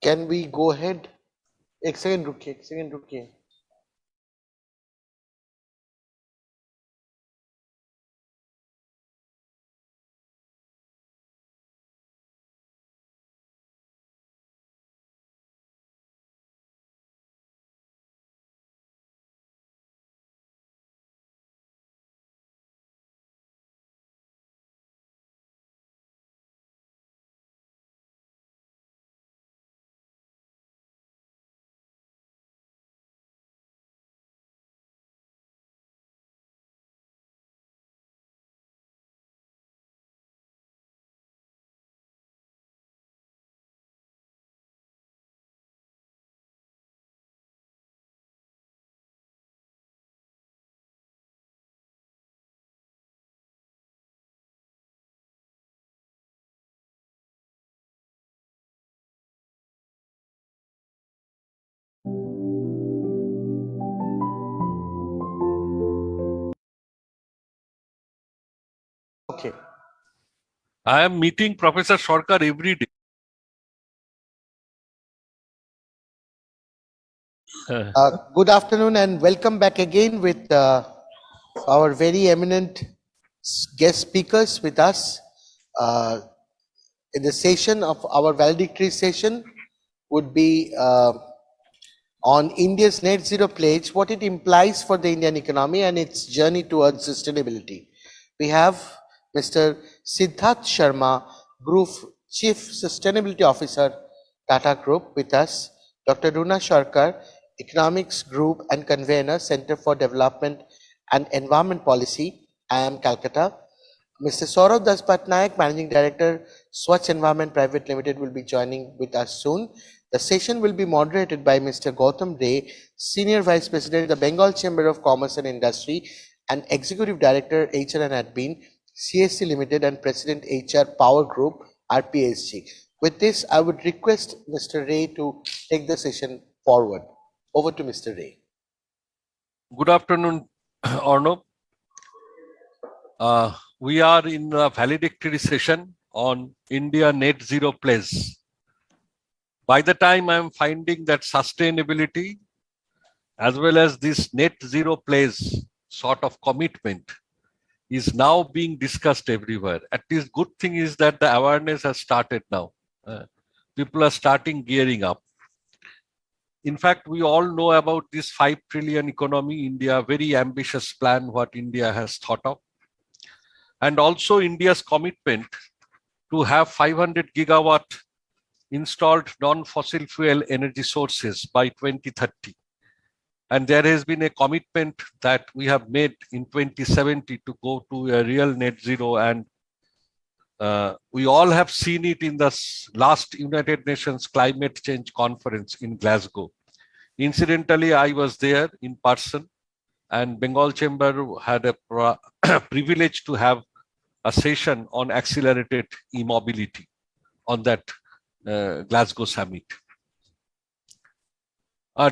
Can we go ahead? एक second रुकिए Okay. I am meeting Professor Sarkar every day. Good afternoon and welcome back again with our very eminent guest speakers with us. In the session of our valedictory session would be on India's net zero pledge, what it implies for the Indian economy and its journey towards sustainability. We have Mr. Siddharth Sharma, Group Chief Sustainability Officer, Tata Group with us, Dr. Runa Sharkar, Economics Group and Convener, Center for Development and Environment Policy, IIM Calcutta. Mr. Saurabh Das Patnaik, Managing Director, Swachh Environment Private Limited, will be joining with us soon. The session will be moderated by Mr. Gautam Ray, Senior Vice President, the Bengal Chamber of Commerce and Industry, and Executive Director, HR and Admin, CSC Limited, and President, HR Power Group, RPSG. With this, I would request Mr. Ray to take the session forward. Over to Mr. Ray. Good afternoon, Arnob. We are in a valedictory session on India Net Zero Pledge. By the time I am finding that sustainability as well as this net zero pledge sort of commitment is now being discussed everywhere. At least good thing is that the awareness has started now. People are starting gearing up. In fact, we all know about this 5 trillion economy, India, very ambitious plan what India has thought of. And also India's commitment to have 500 gigawatt installed non-fossil fuel energy sources by 2030. And there has been a commitment that we have made in 2070 to go to a real net zero. And we all have seen it in the last United Nations Climate Change Conference in Glasgow. Incidentally, I was there in person, and Bengal Chamber had a privilege to have a session on accelerated e-mobility on that Glasgow summit.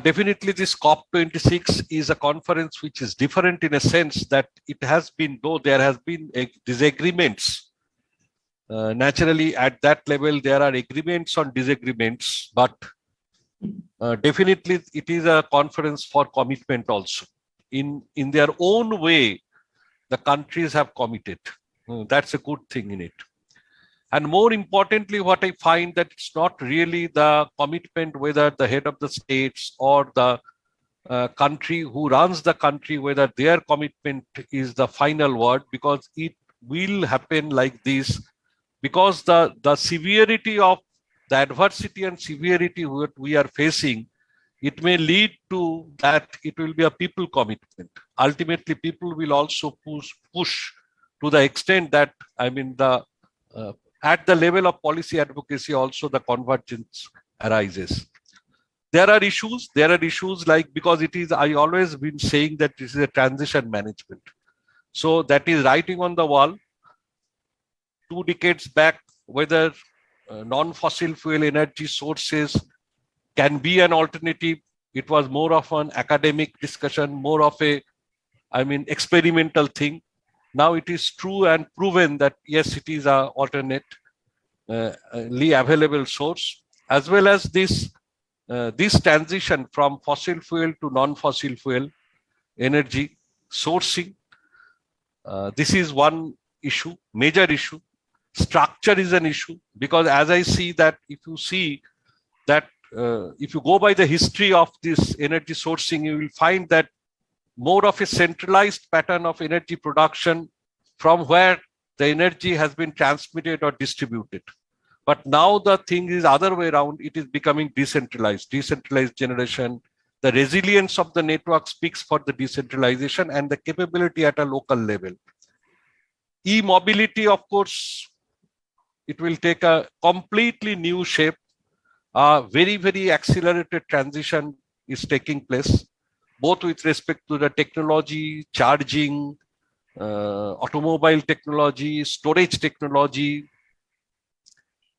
Definitely this COP26 is a conference which is different in a sense that it has been, though there has been disagreements, naturally at that level there are agreements on disagreements, but definitely it is a conference for commitment also. In their own way, the countries have committed. That's a good thing in it. And more importantly, what I find that it's not really the commitment whether the head of the states or the country who runs the country, whether their commitment is the final word, because it will happen like this, because the severity of the adversity and severity what we are facing, it may lead to that it will be a people commitment. Ultimately, people will also push to the extent that, I mean, at the level of policy advocacy also the convergence arises. There are issues like, because it is, I always been saying that this is a transition management. So that is writing on the wall. 2 decades back, whether non-fossil fuel energy sources can be an alternative, it was more of an academic discussion, more of a, I mean, experimental thing. Now it is true and proven that yes, it is an alternately available source. as well as this transition from fossil fuel to non-fossil fuel energy sourcing. This is one issue, major issue. Structure is an issue, because as I see that, if you go by the history of this energy sourcing, you will find that more of a centralized pattern of energy production from where the energy has been transmitted or distributed. But now the thing is other way around, it is becoming decentralized generation. The resilience of the network speaks for the decentralization and the capability at a local level. E-mobility, of course, it will take a completely new shape. A very, very accelerated transition is taking place, both with respect to the technology, charging, automobile technology, storage technology.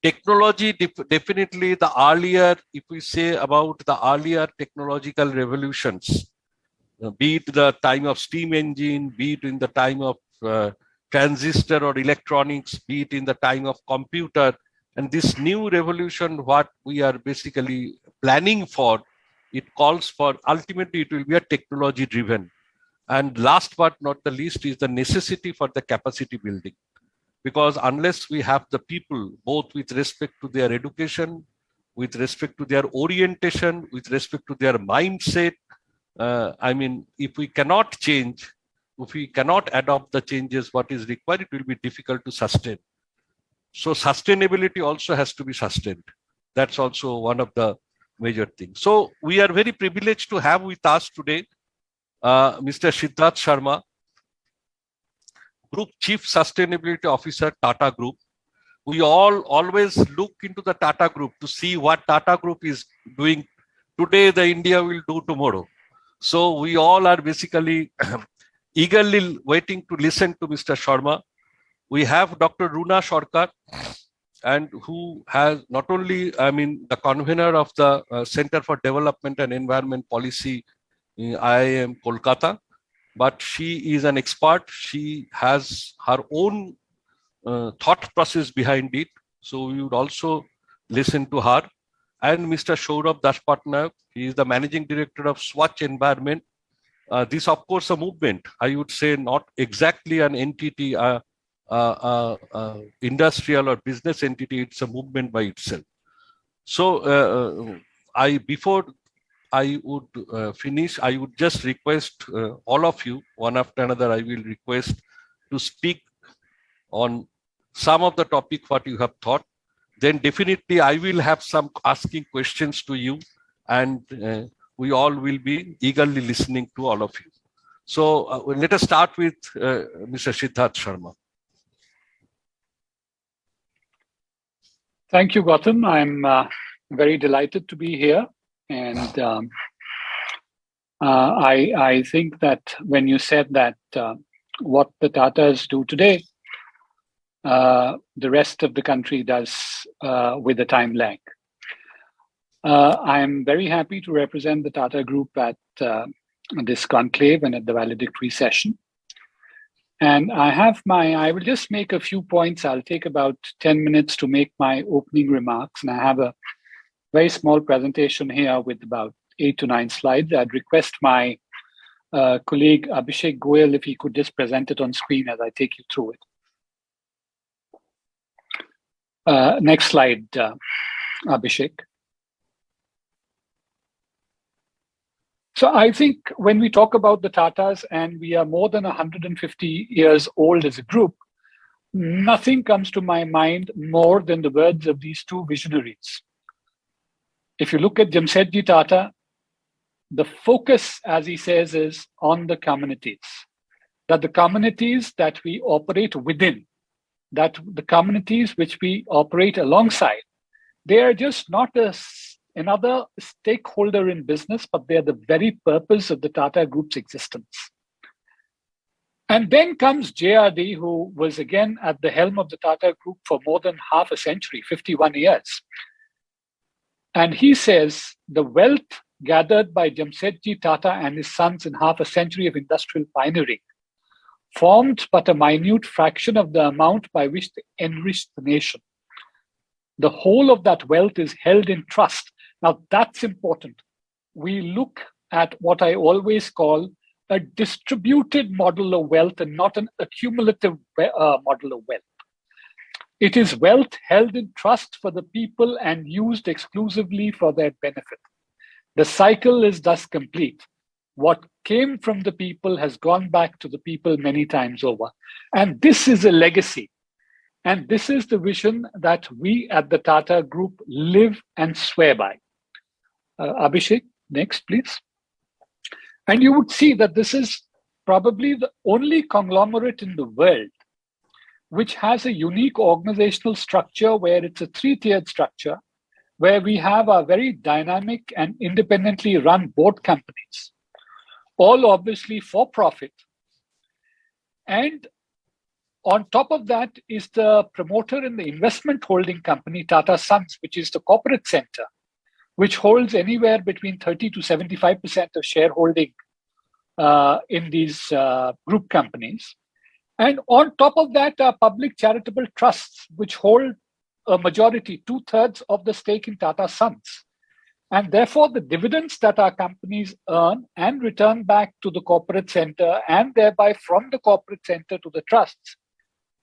Technology, definitely the earlier, if we say about the earlier technological revolutions, be it the time of steam engine, be it in the time of transistor or electronics, be it in the time of computer, and this new revolution, what we are basically planning for, it calls for, ultimately it will be a technology driven. And last but not the least is the necessity for the capacity building. Because unless we have the people, both with respect to their education, with respect to their orientation, with respect to their mindset, if we cannot change, if we cannot adopt the changes what is required, it will be difficult to sustain. So sustainability also has to be sustained. That's also one of the major things. So we are very privileged to have with us today Mr. Siddharth Sharma, Group Chief Sustainability Officer, Tata Group. We all always look into the Tata Group to see what Tata Group is doing today, the India will do tomorrow. So we all are basically eagerly waiting to listen to Mr. Sharma. We have Dr. Runa Sarkar, and who has not only, the convener of the Center for Development and Environment Policy in IIM Kolkata, but she is an expert. She has her own thought process behind it. So we would also listen to her. And Mr. Saurabh Dashpatnaik, he is the Managing Director of Swachh Environment. This, of course, a movement. I would say not exactly an entity, industrial or business entity. It's a movement by itself. So before I would finish, I would just request all of you, one after another, I will request to speak on some of the topic what you have thought. Then definitely I will have some asking questions to you, and we all will be eagerly listening to all of you. So let us start with Mr. Siddharth Sharma. Thank you, Gautam. I'm very delighted to be here. And I think that when you said that what the Tatas do today, the rest of the country does with a time lag. I'm very happy to represent the Tata Group at this conclave and at the valedictory session. And I will just make a few points. I'll take about 10 minutes to make my opening remarks. And I have a very small presentation here with about 8 to 9 slides. I'd request my colleague Abhishek Goyal if he could just present it on screen as I take you through it. Next slide, Abhishek. So I think when we talk about the Tatas, and we are more than 150 years old as a group, nothing comes to my mind more than the words of these two visionaries. If you look at Jamsetji Tata, the focus, as he says, is on the communities. That the communities that we operate within, that the communities which we operate alongside, they are just not another stakeholder in business, but they are the very purpose of the Tata Group's existence. And then comes JRD, who was again at the helm of the Tata Group for more than half a century, 51 years. And he says the wealth gathered by Jamsetji Tata and his sons in half a century of industrial pioneering formed but a minute fraction of the amount by which they enriched the nation. The whole of that wealth is held in trust. Now, that's important. We look at what I always call a distributed model of wealth and not an accumulative model of wealth. It is wealth held in trust for the people and used exclusively for their benefit. The cycle is thus complete. What came from the people has gone back to the people many times over. And this is a legacy. And this is the vision that we at the Tata Group live and swear by. Abhishek, next, please. And you would see that this is probably the only conglomerate in the world which has a unique organizational structure where it's a three-tiered structure, where we have a very dynamic and independently run board companies, all obviously for profit. And on top of that is the promoter in the investment holding company, Tata Sons, which is the corporate center, which holds anywhere between 30 to 75% of shareholding in these group companies. And on top of that are public charitable trusts, which hold a majority, 2/3 of the stake in Tata Sons. And therefore, the dividends that our companies earn and return back to the corporate center and thereby from the corporate center to the trusts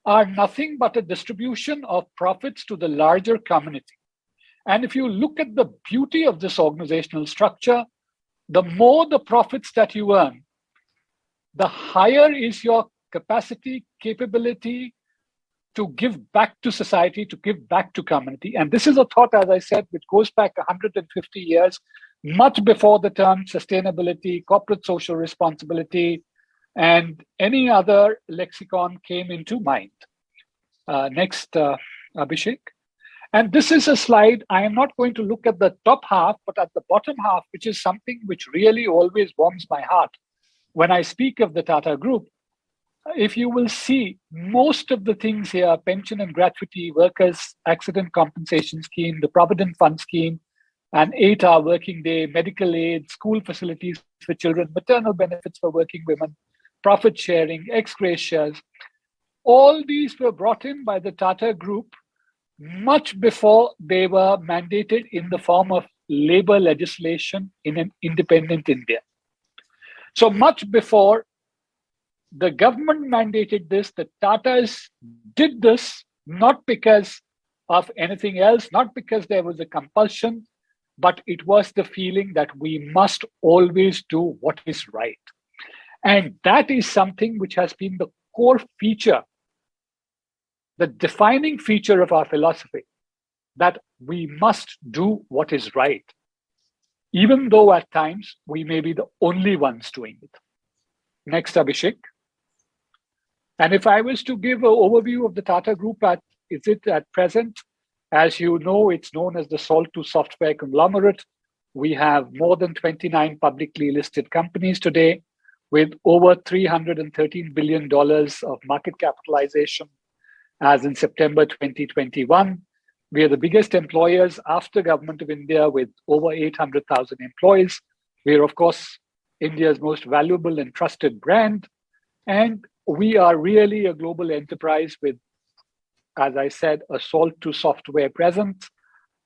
are nothing but a distribution of profits to the larger community. And if you look at the beauty of this organizational structure, the more the profits that you earn, the higher is your capacity, capability to give back to society, to give back to community. And this is a thought, as I said, which goes back 150 years, much before the term sustainability, corporate social responsibility, and any other lexicon came into mind. Next, Abhishek. And this is a slide, I am not going to look at the top half, but at the bottom half, which is something which really always warms my heart. When I speak of the Tata Group, if you will see most of the things here, pension and gratuity, workers' accident compensation scheme, the Provident Fund scheme, an 8-hour working day, medical aid, school facilities for children, maternal benefits for working women, profit sharing, ex-gracias, all these were brought in by the Tata Group much before they were mandated in the form of labor legislation in an independent India. So much before the government mandated this, the Tatas did this not because of anything else, not because there was a compulsion, but it was the feeling that we must always do what is right. And that is something which has been the core feature, the defining feature of our philosophy, that we must do what is right, even though at times we may be the only ones doing it. Next, Abhishek. And if I was to give an overview of the Tata Group at present, as you know, it's known as the Salt to Software conglomerate. We have more than 29 publicly listed companies today with over $313 billion of market capitalization as in September 2021. We are the biggest employers after Government of India with over 800,000 employees. We are, of course, India's most valuable and trusted brand. And we are really a global enterprise with, as I said, a salt to software presence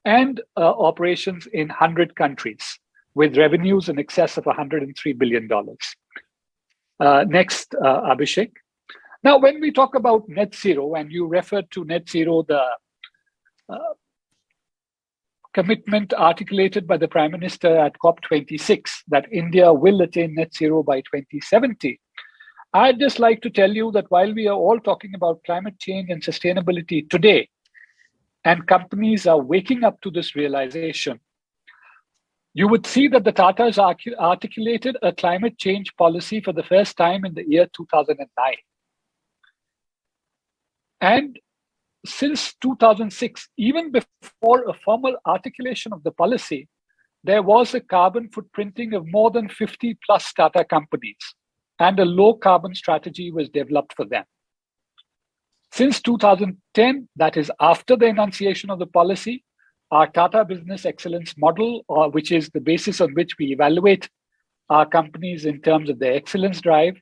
and operations in 100 countries with revenues in excess of $103 billion. Next, Abhishek. Now, when we talk about net zero, and you referred to net zero, the commitment articulated by the Prime Minister at COP26 that India will attain net zero by 2070. I'd just like to tell you that while we are all talking about climate change and sustainability today, and companies are waking up to this realization, you would see that the Tatas articulated a climate change policy for the first time in the year 2009. And since 2006, even before a formal articulation of the policy, there was a carbon footprinting of more than 50 plus Tata companies, and a low carbon strategy was developed for them. Since 2010, that is after the enunciation of the policy, our Tata Business Excellence Model, which is the basis on which we evaluate our companies in terms of their excellence drive,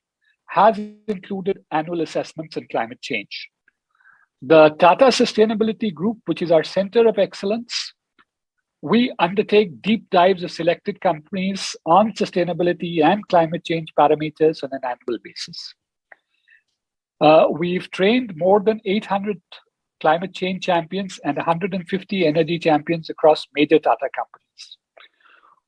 has included annual assessments on climate change. The Tata Sustainability Group, which is our center of excellence, we undertake deep dives of selected companies on sustainability and climate change parameters on an annual basis. We've trained more than 800 climate change champions and 150 energy champions across major Tata companies.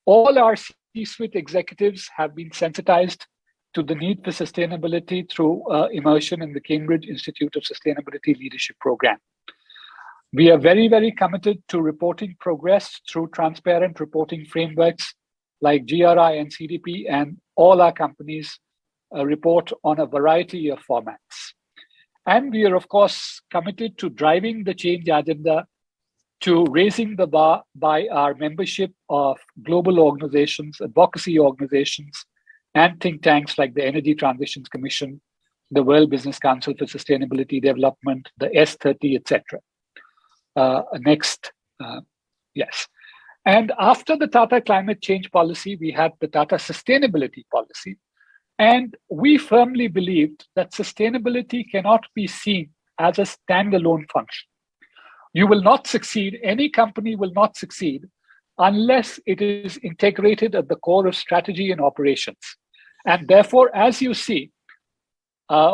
All our C-suite executives have been sensitized to the need for sustainability through immersion in the Cambridge Institute of Sustainability Leadership Program. We are very, very committed to reporting progress through transparent reporting frameworks like GRI and CDP, and all our companies report on a variety of formats. And we are, of course, committed to driving the change agenda, to raising the bar by our membership of global organizations, advocacy organizations, and think tanks like the Energy Transitions Commission, the World Business Council for Sustainability Development, the S30, etc. Yes. And after the Tata Climate Change Policy, we had the Tata Sustainability Policy. And we firmly believed that sustainability cannot be seen as a standalone function. You will not succeed, any company will not succeed unless it is integrated at the core of strategy and operations. And therefore, as you see,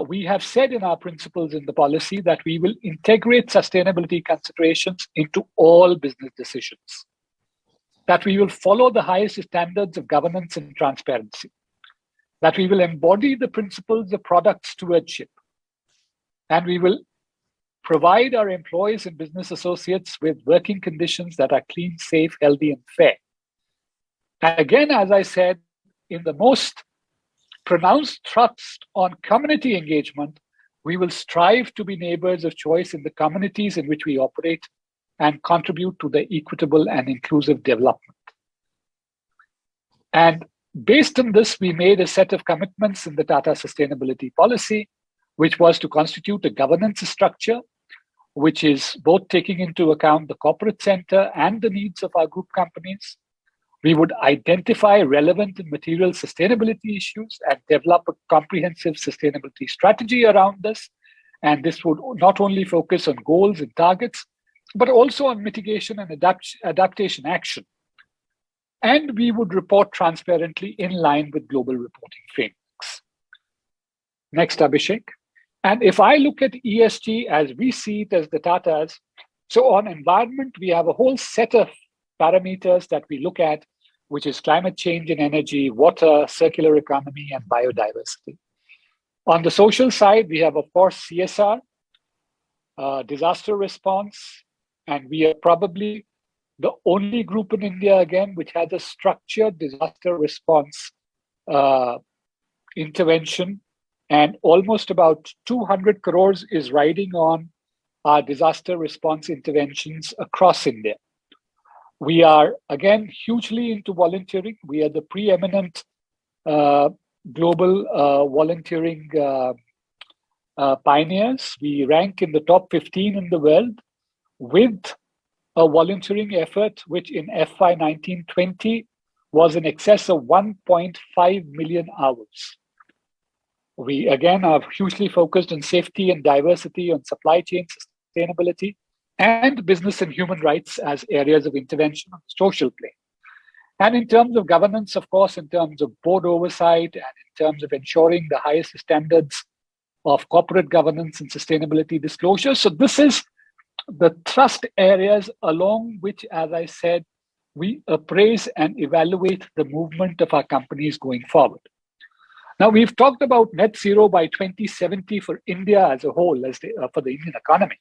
we have said in our principles in the policy that we will integrate sustainability considerations into all business decisions, that we will follow the highest standards of governance and transparency, that we will embody the principles of product stewardship, and we will provide our employees and business associates with working conditions that are clean, safe, healthy, and fair. And again, as I said, in the most pronounced thrust on community engagement, we will strive to be neighbors of choice in the communities in which we operate and contribute to the equitable and inclusive development. And based on this, we made a set of commitments in the Tata Sustainability Policy, which was to constitute a governance structure, which is both taking into account the corporate center and the needs of our group companies. We would identify relevant and material sustainability issues and develop a comprehensive sustainability strategy around this. And this would not only focus on goals and targets, but also on mitigation and adaptation action. And we would report transparently in line with global reporting frameworks. Next, Abhishek. And if I look at ESG as we see it as the Tatas, so on environment, we have a whole set of parameters that we look at, which is climate change and energy, water, circular economy, and biodiversity. On the social side, we have, of course, CSR, disaster response, and we are probably the only group in India, again, which has a structured disaster response intervention, and almost about 200 crores is riding on our disaster response interventions across India. We are, again, hugely into volunteering. We are the preeminent global volunteering pioneers. We rank in the top 15 in the world with a volunteering effort, which in FY 1920 was in excess of 1.5 million hours. We, again, are hugely focused on safety and diversity, on supply chain sustainability, and business and human rights as areas of intervention on the social plane. And in terms of governance, of course, in terms of board oversight and in terms of ensuring the highest standards of corporate governance and sustainability disclosure. So this is the thrust areas along which, as I said, we appraise and evaluate the movement of our companies going forward. Now, we've talked about net zero by 2070 for India as a whole, for the Indian economy.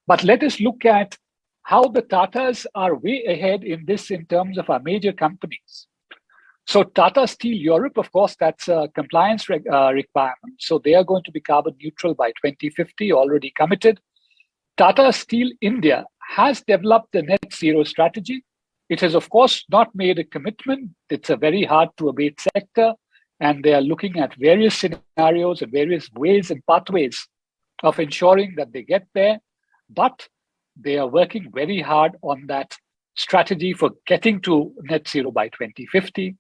But let us look at how the Tatas are way ahead in this in terms of our major companies. So Tata Steel Europe, of course, that's a compliance requirement. So they are going to be carbon neutral by 2050, already committed. Tata Steel India has developed a net zero strategy. It has, of course, not made a commitment. It's a very hard to abate sector. And they are looking at various scenarios and various ways and pathways of ensuring that they get there. But they are working very hard on that strategy for getting to net zero by 2050.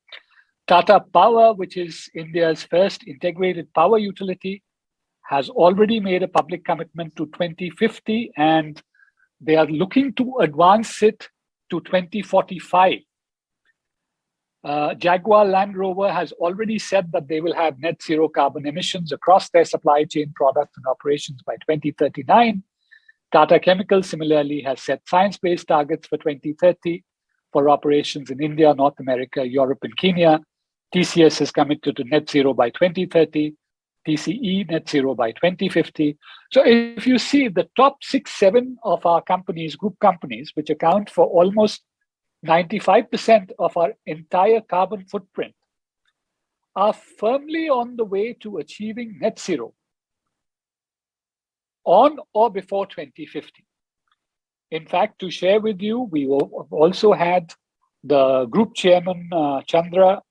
Tata Power, which is India's first integrated power utility, has already made a public commitment to 2050, and they are looking to advance it to 2045. Jaguar Land Rover has already said that they will have net zero carbon emissions across their supply chain, products, and operations by 2039. Tata Chemicals similarly has set science-based targets for 2030 for operations in India, North America, Europe, and Kenya. TCS is committed to net zero by 2030. TCE net zero by 2050. So if you see the top 6-7 of our companies, group companies, which account for almost 95% of our entire carbon footprint, are firmly on the way to achieving net zero on or before 2050. In fact, to share with you, we also had the group chairman, Chandra.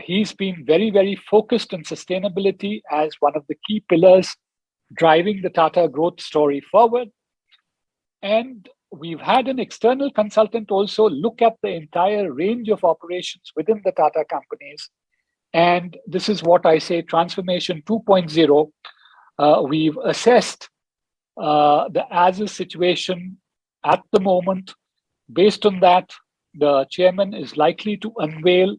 He's been very, very focused on sustainability as one of the key pillars driving the Tata growth story forward. And we've had an external consultant also look at the entire range of operations within the Tata companies. And this is what I say, transformation 2.0. We've assessed the as-is situation at the moment. Based on that, the chairman is likely to unveil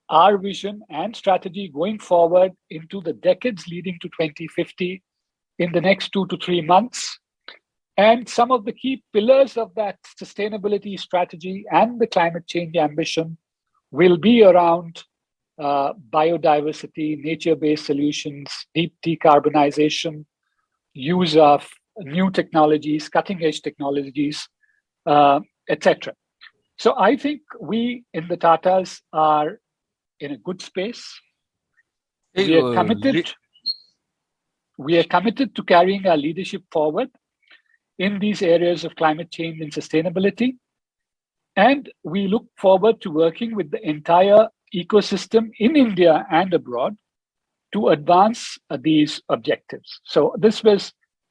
our vision and strategy going forward into the decades leading to 2050 in the next 2 to 3 months. And some of the key pillars of that sustainability strategy and the climate change ambition will be around biodiversity, nature-based solutions, deep decarbonization, use of new technologies, cutting-edge technologies, etc. So I think we in the Tatas are in a good space. We are committed to carrying our leadership forward in these areas of climate change and sustainability. And we look forward to working with the entire ecosystem in India and abroad to advance these objectives. So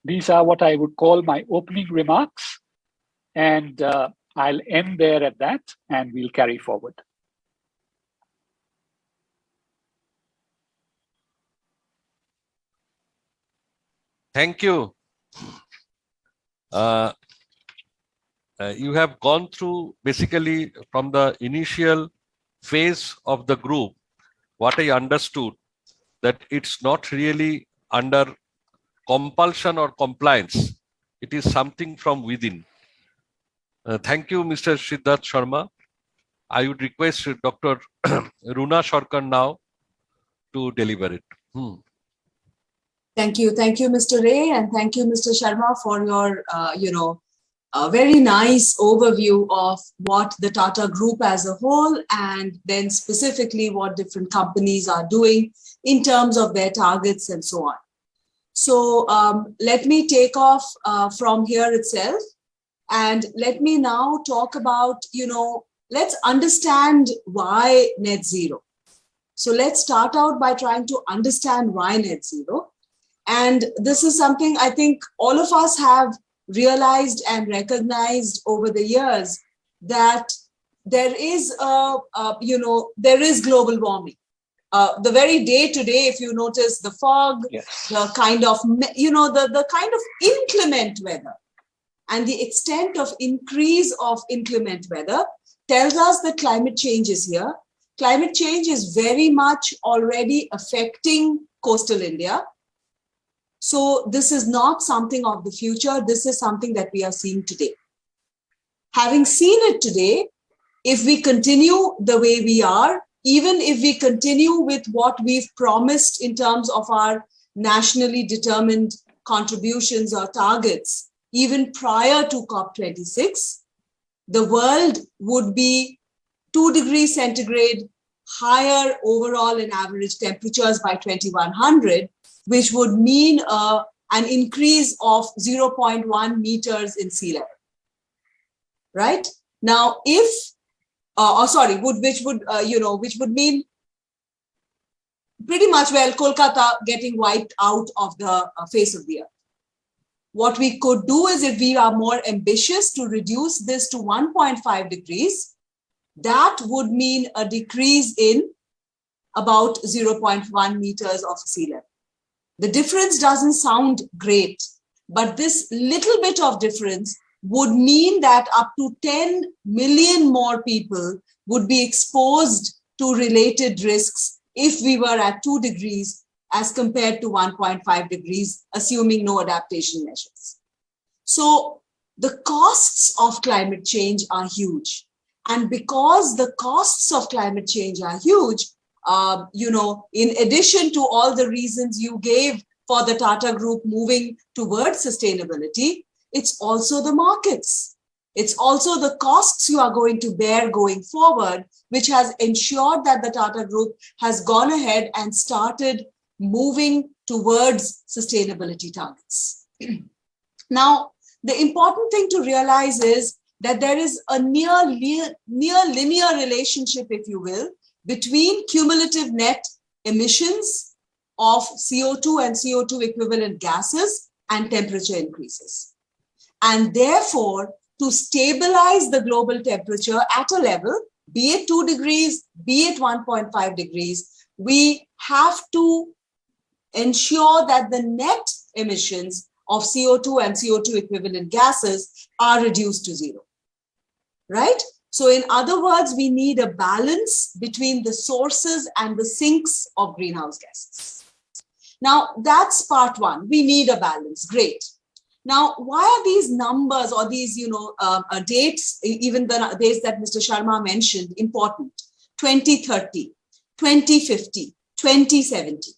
these are what I would call my opening remarks. And I'll end there at that, and we'll carry forward. Thank you. You have gone through basically from the initial phase of the group, what I understood, that it's not really under compulsion or compliance. It is something from within. Thank you, Mr. Siddharth Sharma. I would request Dr. Runa Sharkar now to deliver it. Thank you, Mr. Ray, and thank you, Mr. Sharma, for your, a very nice overview of what the Tata Group as a whole, and then specifically what different companies are doing in terms of their targets and so on. So let me take off from here itself, and let me now talk about, let's understand why net zero. So let's start out by trying to understand why net zero. And this is something I think all of us have realized and recognized over the years, that there is there is global warming. The very day to day, if you notice the fog, yes, the kind of, the kind of inclement weather and the extent of increase of inclement weather tells us that climate change is here. Climate change is very much already affecting coastal India. So this is not something of the future. This is something that we are seeing today. Having seen it today, if we continue the way we are, even if we continue with what we've promised in terms of our nationally determined contributions or targets, even prior to COP26, the world would be 2 degrees centigrade higher overall in average temperatures by 2100, which would mean an increase of 0.1 meters in sea level. Right? Now, which would mean pretty much, Kolkata getting wiped out of the face of the earth. What we could do is, if we are more ambitious to reduce this to 1.5 degrees, that would mean a decrease in about 0.1 meters of sea level. The difference doesn't sound great, but this little bit of difference would mean that up to 10 million more people would be exposed to related risks if we were at 2 degrees as compared to 1.5 degrees, assuming no adaptation measures. So the costs of climate change are huge. And because the costs of climate change are huge, in addition to all the reasons you gave for the Tata Group moving towards sustainability, it's also the markets. It's also the costs you are going to bear going forward, which has ensured that the Tata Group has gone ahead and started moving towards sustainability targets. Now, the important thing to realize is that there is a near linear relationship, if you will, between cumulative net emissions of CO2 and CO2 equivalent gases and temperature increases. And therefore, to stabilize the global temperature at a level, be it 2 degrees, be it 1.5 degrees, we have to ensure that the net emissions of CO2 and CO2 equivalent gases are reduced to zero, right? So in other words, we need a balance between the sources and the sinks of greenhouse gases. Now, that's part one. We need a balance. Great. Now, why are these numbers or these, dates, even the dates that Mr. Sharma mentioned, important? 2030, 2050, 2070.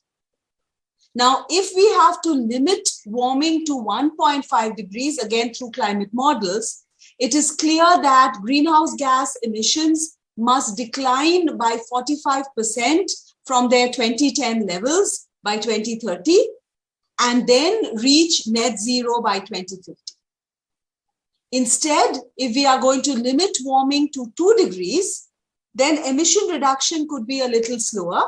Now, if we have to limit warming to 1.5 degrees, again through climate models, it is clear that greenhouse gas emissions must decline by 45% from their 2010 levels by 2030, and then reach net zero by 2050. Instead, if we are going to limit warming to 2 degrees, then emission reduction could be a little slower,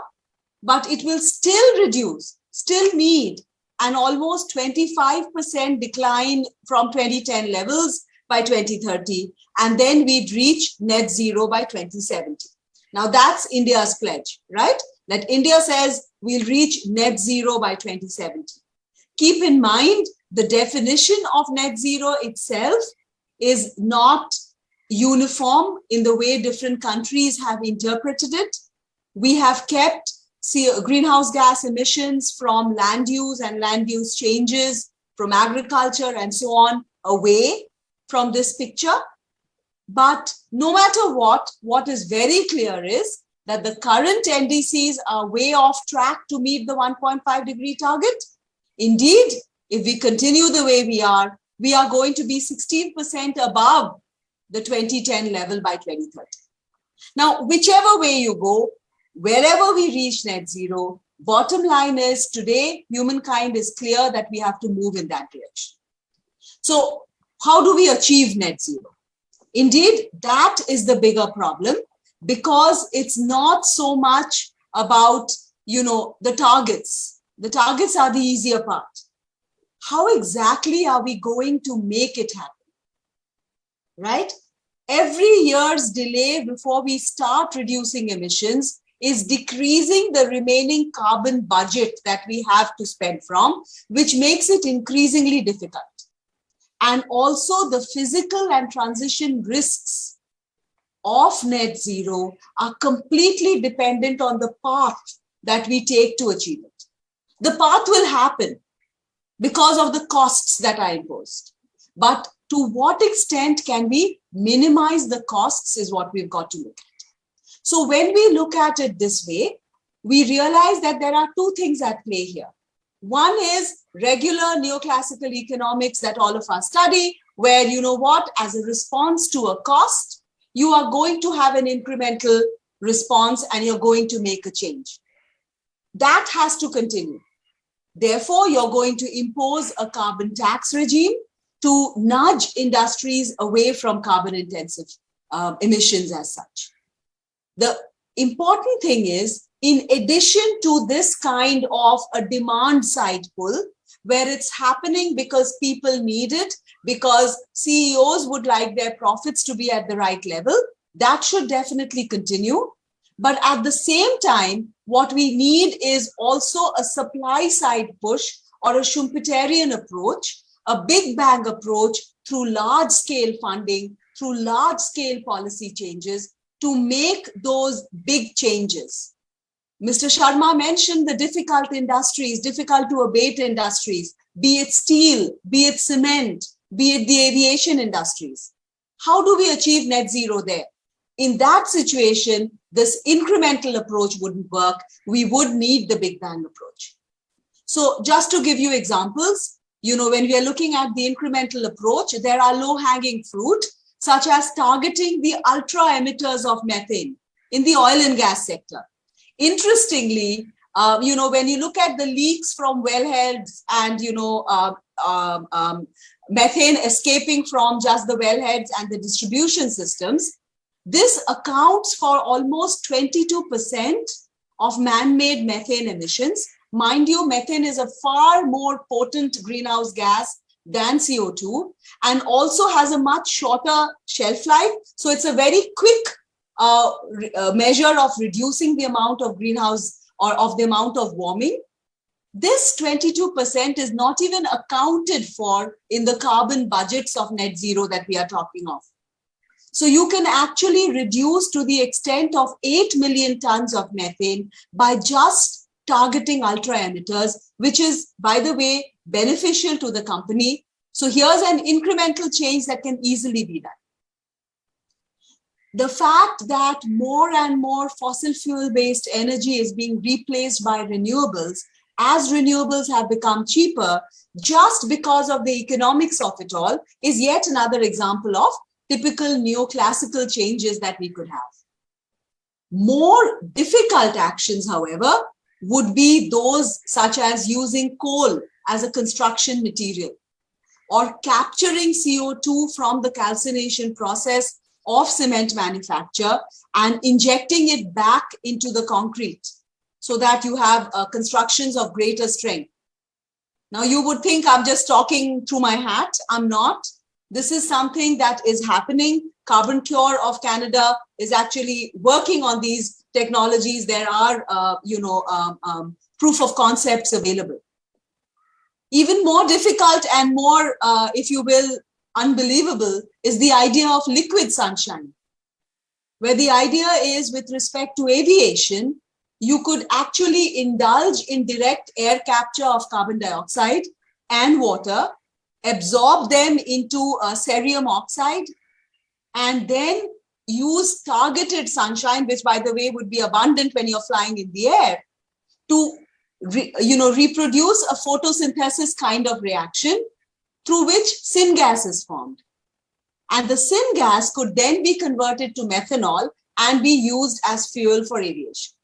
but it will still need an almost 25% decline from 2010 levels by 2030, and then we'd reach net zero by 2070. Now that's India's pledge, right? That India says we'll reach net zero by 2070. Keep in mind, the definition of net zero itself is not uniform in the way different countries have interpreted it. We have kept greenhouse gas emissions from land use and land use changes, from agriculture and so on, away from this picture. But no matter what is very clear is that the current NDCs are way off track to meet the 1.5 degree target. Indeed, if we continue the way we are going to be 16% above the 2010 level by 2030. Now, whichever way you go, wherever we reach net zero, bottom line is today, humankind is clear that we have to move in that direction. So how do we achieve net zero? Indeed, that is the bigger problem, because it's not so much about, the targets. The targets are the easier part. How exactly are we going to make it happen? Right? Every year's delay before we start reducing emissions is decreasing the remaining carbon budget that we have to spend from, which makes it increasingly difficult. And also the physical and transition risks of net zero are completely dependent on the path that we take to achieve it. The path will happen because of the costs that are imposed. But to what extent can we minimize the costs is what we've got to look at. So when we look at it this way, we realize that there are two things at play here. One is regular neoclassical economics that all of us study, where, as a response to a cost, you are going to have an incremental response and you're going to make a change. That has to continue. Therefore, you're going to impose a carbon tax regime to nudge industries away from carbon-intensive emissions as such. The important thing is, in addition to this kind of a demand side pull, where it's happening because people need it, because CEOs would like their profits to be at the right level, that should definitely continue. But at the same time, what we need is also a supply side push or a Schumpeterian approach, a big bang approach through large scale funding, through large scale policy changes to make those big changes. Mr. Sharma mentioned the difficult industries, difficult to abate industries, be it steel, be it cement, be it the aviation industries. How do we achieve net zero there? In that situation, this incremental approach wouldn't work. We would need the big bang approach. So just to give you examples, when we are looking at the incremental approach, there are low-hanging fruit, such as targeting the ultra emitters of methane in the oil and gas sector. Interestingly, when you look at the leaks from wellheads and, methane escaping from just the wellheads and the distribution systems, this accounts for almost 22% of man-made methane emissions. Mind you, methane is a far more potent greenhouse gas than CO2 and also has a much shorter shelf life. So it's a very quick measure of reducing the amount of greenhouse or of the amount of warming. This 22% is not even accounted for in the carbon budgets of net zero that we are talking of. So you can actually reduce to the extent of 8 million tons of methane by just targeting ultra emitters, which is, by the way, beneficial to the company. So here's an incremental change that can easily be done. The fact that more and more fossil fuel-based energy is being replaced by renewables, as renewables have become cheaper, just because of the economics of it all, is yet another example of typical neoclassical changes that we could have. More difficult actions, however, would be those such as using coal as a construction material or capturing CO2 from the calcination process of cement manufacture and injecting it back into the concrete so that you have constructions of greater strength. Now you would think I'm just talking through my hat. I'm not. This is something that is happening. Carbon Cure of Canada is actually working on these technologies. There are, proof of concepts available. Even more difficult and more, if you will, unbelievable is the idea of liquid sunshine, where the idea is with respect to aviation, you could actually indulge in direct air capture of carbon dioxide and water, absorb them into cerium oxide, and then use targeted sunshine, which by the way would be abundant when you're flying in the air, to reproduce a photosynthesis kind of reaction through which syngas is formed. And the syngas could then be converted to methanol and be used as fuel for aviation.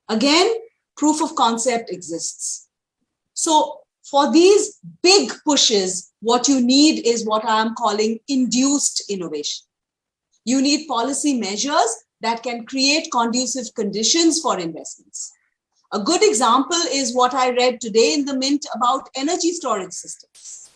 Again, proof of concept exists. So for these big pushes, what you need is what I am calling induced innovation. You need policy measures that can create conducive conditions for investments. A good example is what I read today in the Mint about energy storage systems.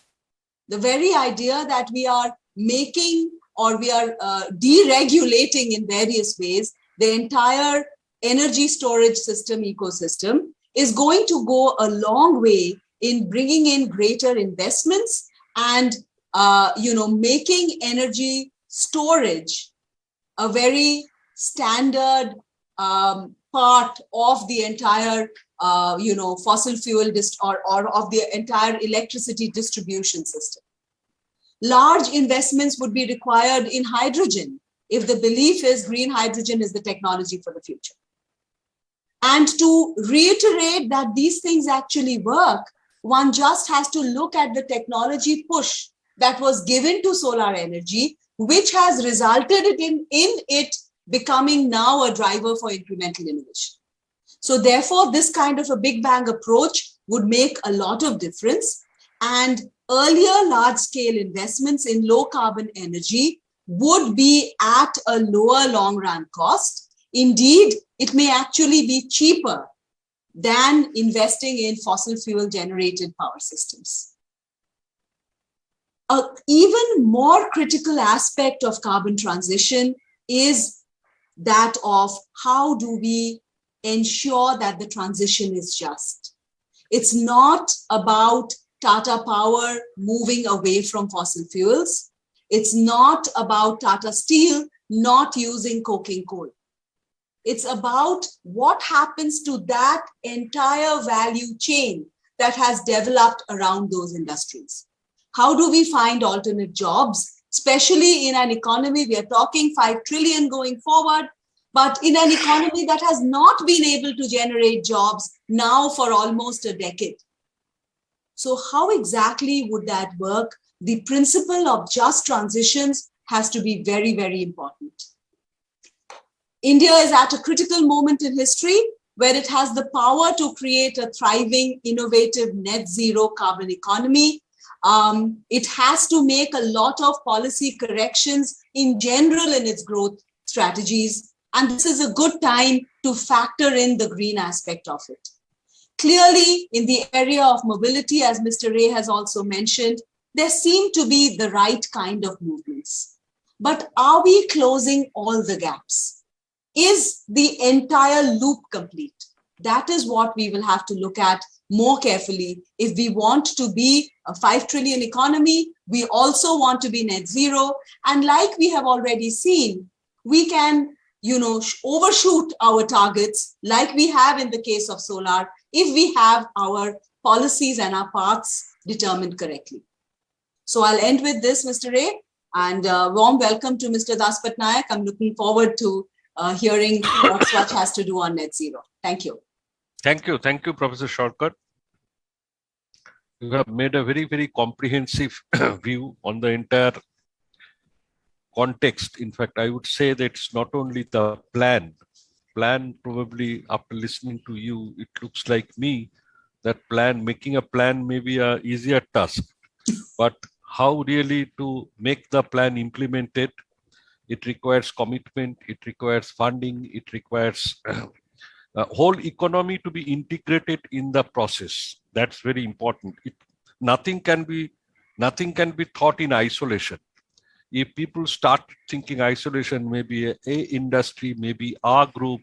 The very idea that we are making or we are deregulating in various ways the entire energy storage system ecosystem is going to go a long way in bringing in greater investments and making energy storage a very standard part of the entire fossil fuel or of the entire electricity distribution system. Large investments would be required in hydrogen if the belief is green hydrogen is the technology for the future. And to reiterate that these things actually work, one just has to look at the technology push that was given to solar energy, which has resulted in it becoming now a driver for incremental innovation. So therefore, this kind of a big bang approach would make a lot of difference. And earlier large-scale investments in low-carbon energy would be at a lower long-run cost. Indeed, it may actually be cheaper than investing in fossil fuel-generated power systems. An even more critical aspect of carbon transition is that of how do we ensure that the transition is just. It's not about Tata Power moving away from fossil fuels. It's not about Tata Steel not using coking coal. It's about what happens to that entire value chain that has developed around those industries. How do we find alternate jobs, especially in an economy, we are talking 5 trillion going forward, but in an economy that has not been able to generate jobs now for almost a decade. So how exactly would that work? The principle of just transitions has to be very, very important. India is at a critical moment in history where it has the power to create a thriving, innovative, net zero carbon economy. It has to make a lot of policy corrections in general in its growth strategies. And this is a good time to factor in the green aspect of it. Clearly, in the area of mobility, as Mr. Ray has also mentioned, there seem to be the right kind of movements. But are we closing all the gaps? Is the entire loop complete? That is what we will have to look at more carefully. If we want to be a 5 trillion economy, we also want to be net zero. And like we have already seen, we can, overshoot our targets like we have in the case of solar if we have our policies and our paths determined correctly. So I'll end with this, Mr. Ray, and warm welcome to Mr. Das Patnaik. I'm looking forward to hearing what Swatch has to do on net zero. Thank you. Thank you, Professor Shortcut. You have made a very, very comprehensive view on the entire context. In fact, I would say that it's not only the plan probably after listening to you, it looks like me that making a plan may be a easier task, but how really to make the plan implemented, it requires commitment, it requires funding, it requires a whole economy to be integrated in the process. That's very important. Nothing can be thought in isolation. If people start thinking isolation, maybe a industry, maybe our group,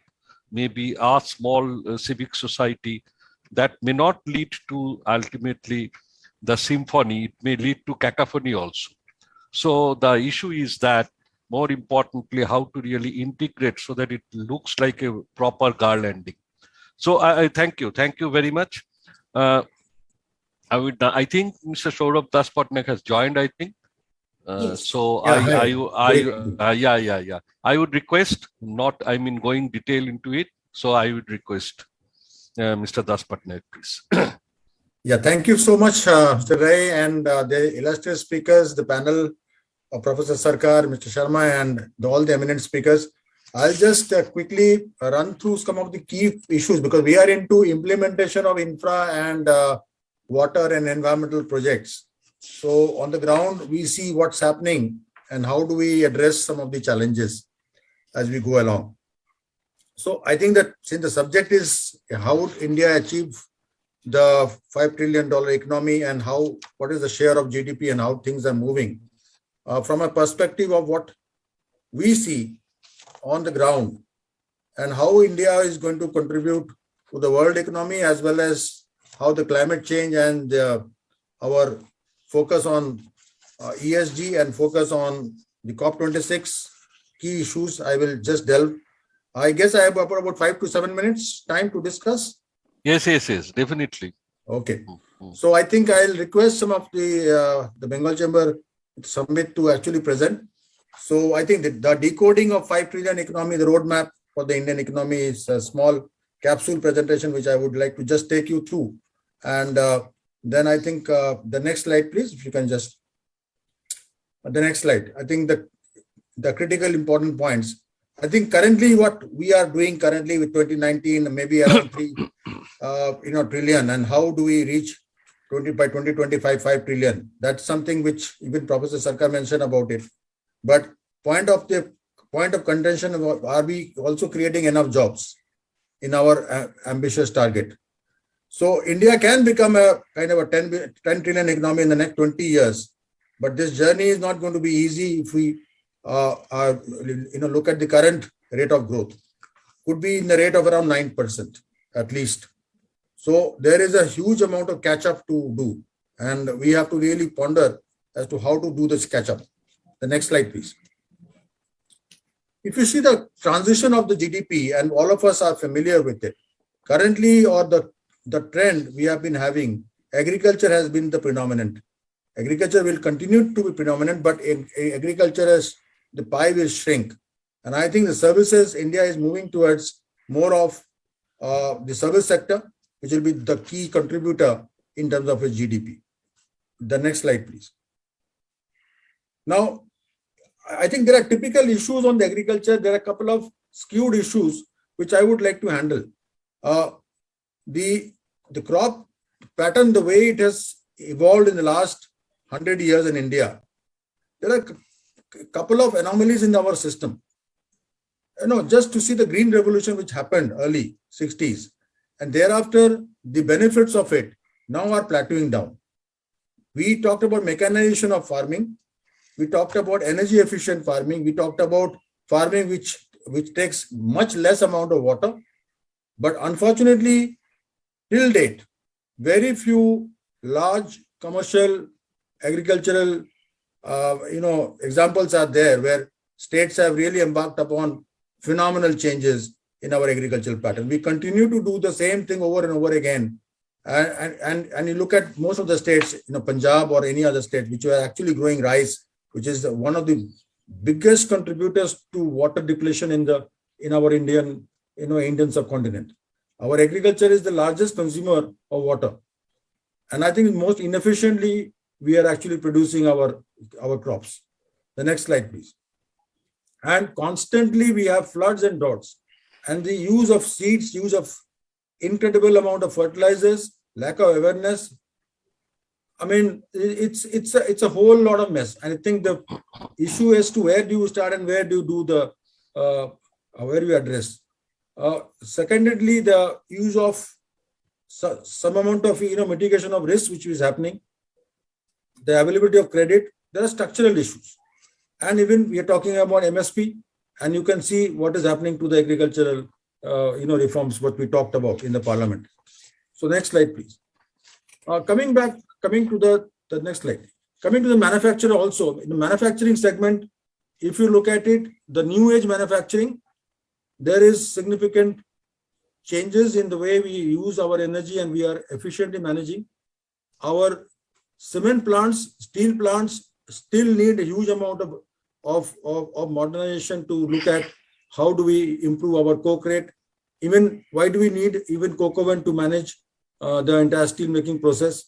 maybe our small civic society, that may not lead to ultimately the symphony. It may lead to cacophony also. So the issue is that, more importantly, how to really integrate so that it looks like a proper garlanding. So I thank you very much. I think Mr. Saurabh Das Patnaik has joined, I think. Yes. So Yeah, I would request, going detail into it. So I would request Mr. Das Patnaik, please. Yeah, thank you so much, Mr. Ray, and the illustrious speakers, the panel of Professor Sarkar, Mr. Sharma, and all the eminent speakers. I'll just quickly run through some of the key issues because we are into implementation of infra and water and environmental projects. So on the ground, we see what's happening and how do we address some of the challenges as we go along. So I think that since the subject is how would India achieve the $5 trillion economy and what is the share of GDP and how things are moving, from a perspective of what we see on the ground and how India is going to contribute to the world economy, as well as how the climate change and our focus on ESG and focus on the COP26 key issues, I will just delve. I guess I have about 5 to 7 minutes time to discuss. Yes, definitely. Okay. So I think I'll request some of the Bengal Chamber Summit to actually present. So I think the decoding of 5 trillion economy, the roadmap for the Indian economy, is a small capsule presentation, which I would like to just take you through. And then I think the next slide, please, if you can just, the next slide. I think the critical important points. I think currently what we are doing currently with 2019, maybe around 3 trillion, and how do we reach by 2025, 5 trillion. That's something which even Professor Sarkar mentioned about it. But point of contention, are we also creating enough jobs in our ambitious target? So India can become a kind of a 10 trillion economy in the next 20 years. But this journey is not going to be easy if we look at the current rate of growth, could be in the rate of around 9% at least. So there is a huge amount of catch up to do, and we have to really ponder as to how to do this catch up. The next slide, please. If you see the transition of the GDP, and all of us are familiar with it, currently, or the trend we have been having, agriculture has been the predominant. Agriculture will continue to be predominant, but agriculture as the pie will shrink. And I think the services, India is moving towards more of the service sector, which will be the key contributor in terms of its GDP. The next slide, please. Now, I think there are typical issues on the agriculture. There are a couple of skewed issues which I would like to handle. The crop pattern, the way it has evolved in the last 100 years in India, there are a couple of anomalies in our system. Just to see the green revolution which happened early 60s, and thereafter the benefits of it now are plateauing down. We talked about mechanization of farming. We talked about energy efficient farming. We talked about farming which takes much less amount of water. But unfortunately, till date, very few large commercial agricultural examples are there where states have really embarked upon phenomenal changes in our agricultural pattern. We continue to do the same thing over and over again. And you look at most of the states, Punjab or any other state, which are actually growing rice, which is one of the biggest contributors to water depletion in our Indian subcontinent. Our agriculture is the largest consumer of water. And I think most inefficiently, we are actually producing our crops. The next slide, please. And constantly we have floods and droughts. And the use of seeds, use of incredible amount of fertilizers, lack of awareness. I mean, it's a whole lot of mess. And I think the issue is to where do you start and where do you do where you address. Secondly, the use of some amount of mitigation of risk which is happening, the availability of credit. There are structural issues, and even we are talking about MSP, and you can see what is happening to the agricultural reforms what we talked about in the parliament. So next slide, please. Coming to the next slide. Coming to the manufacturer also, in the manufacturing segment, if you look at it, the new age manufacturing, there is significant changes in the way we use our energy and we are efficiently managing. Our cement plants, steel plants still need a huge amount of modernization to look at how do we improve our coke rate. Even why do we need even coke oven to manage the entire steel making process?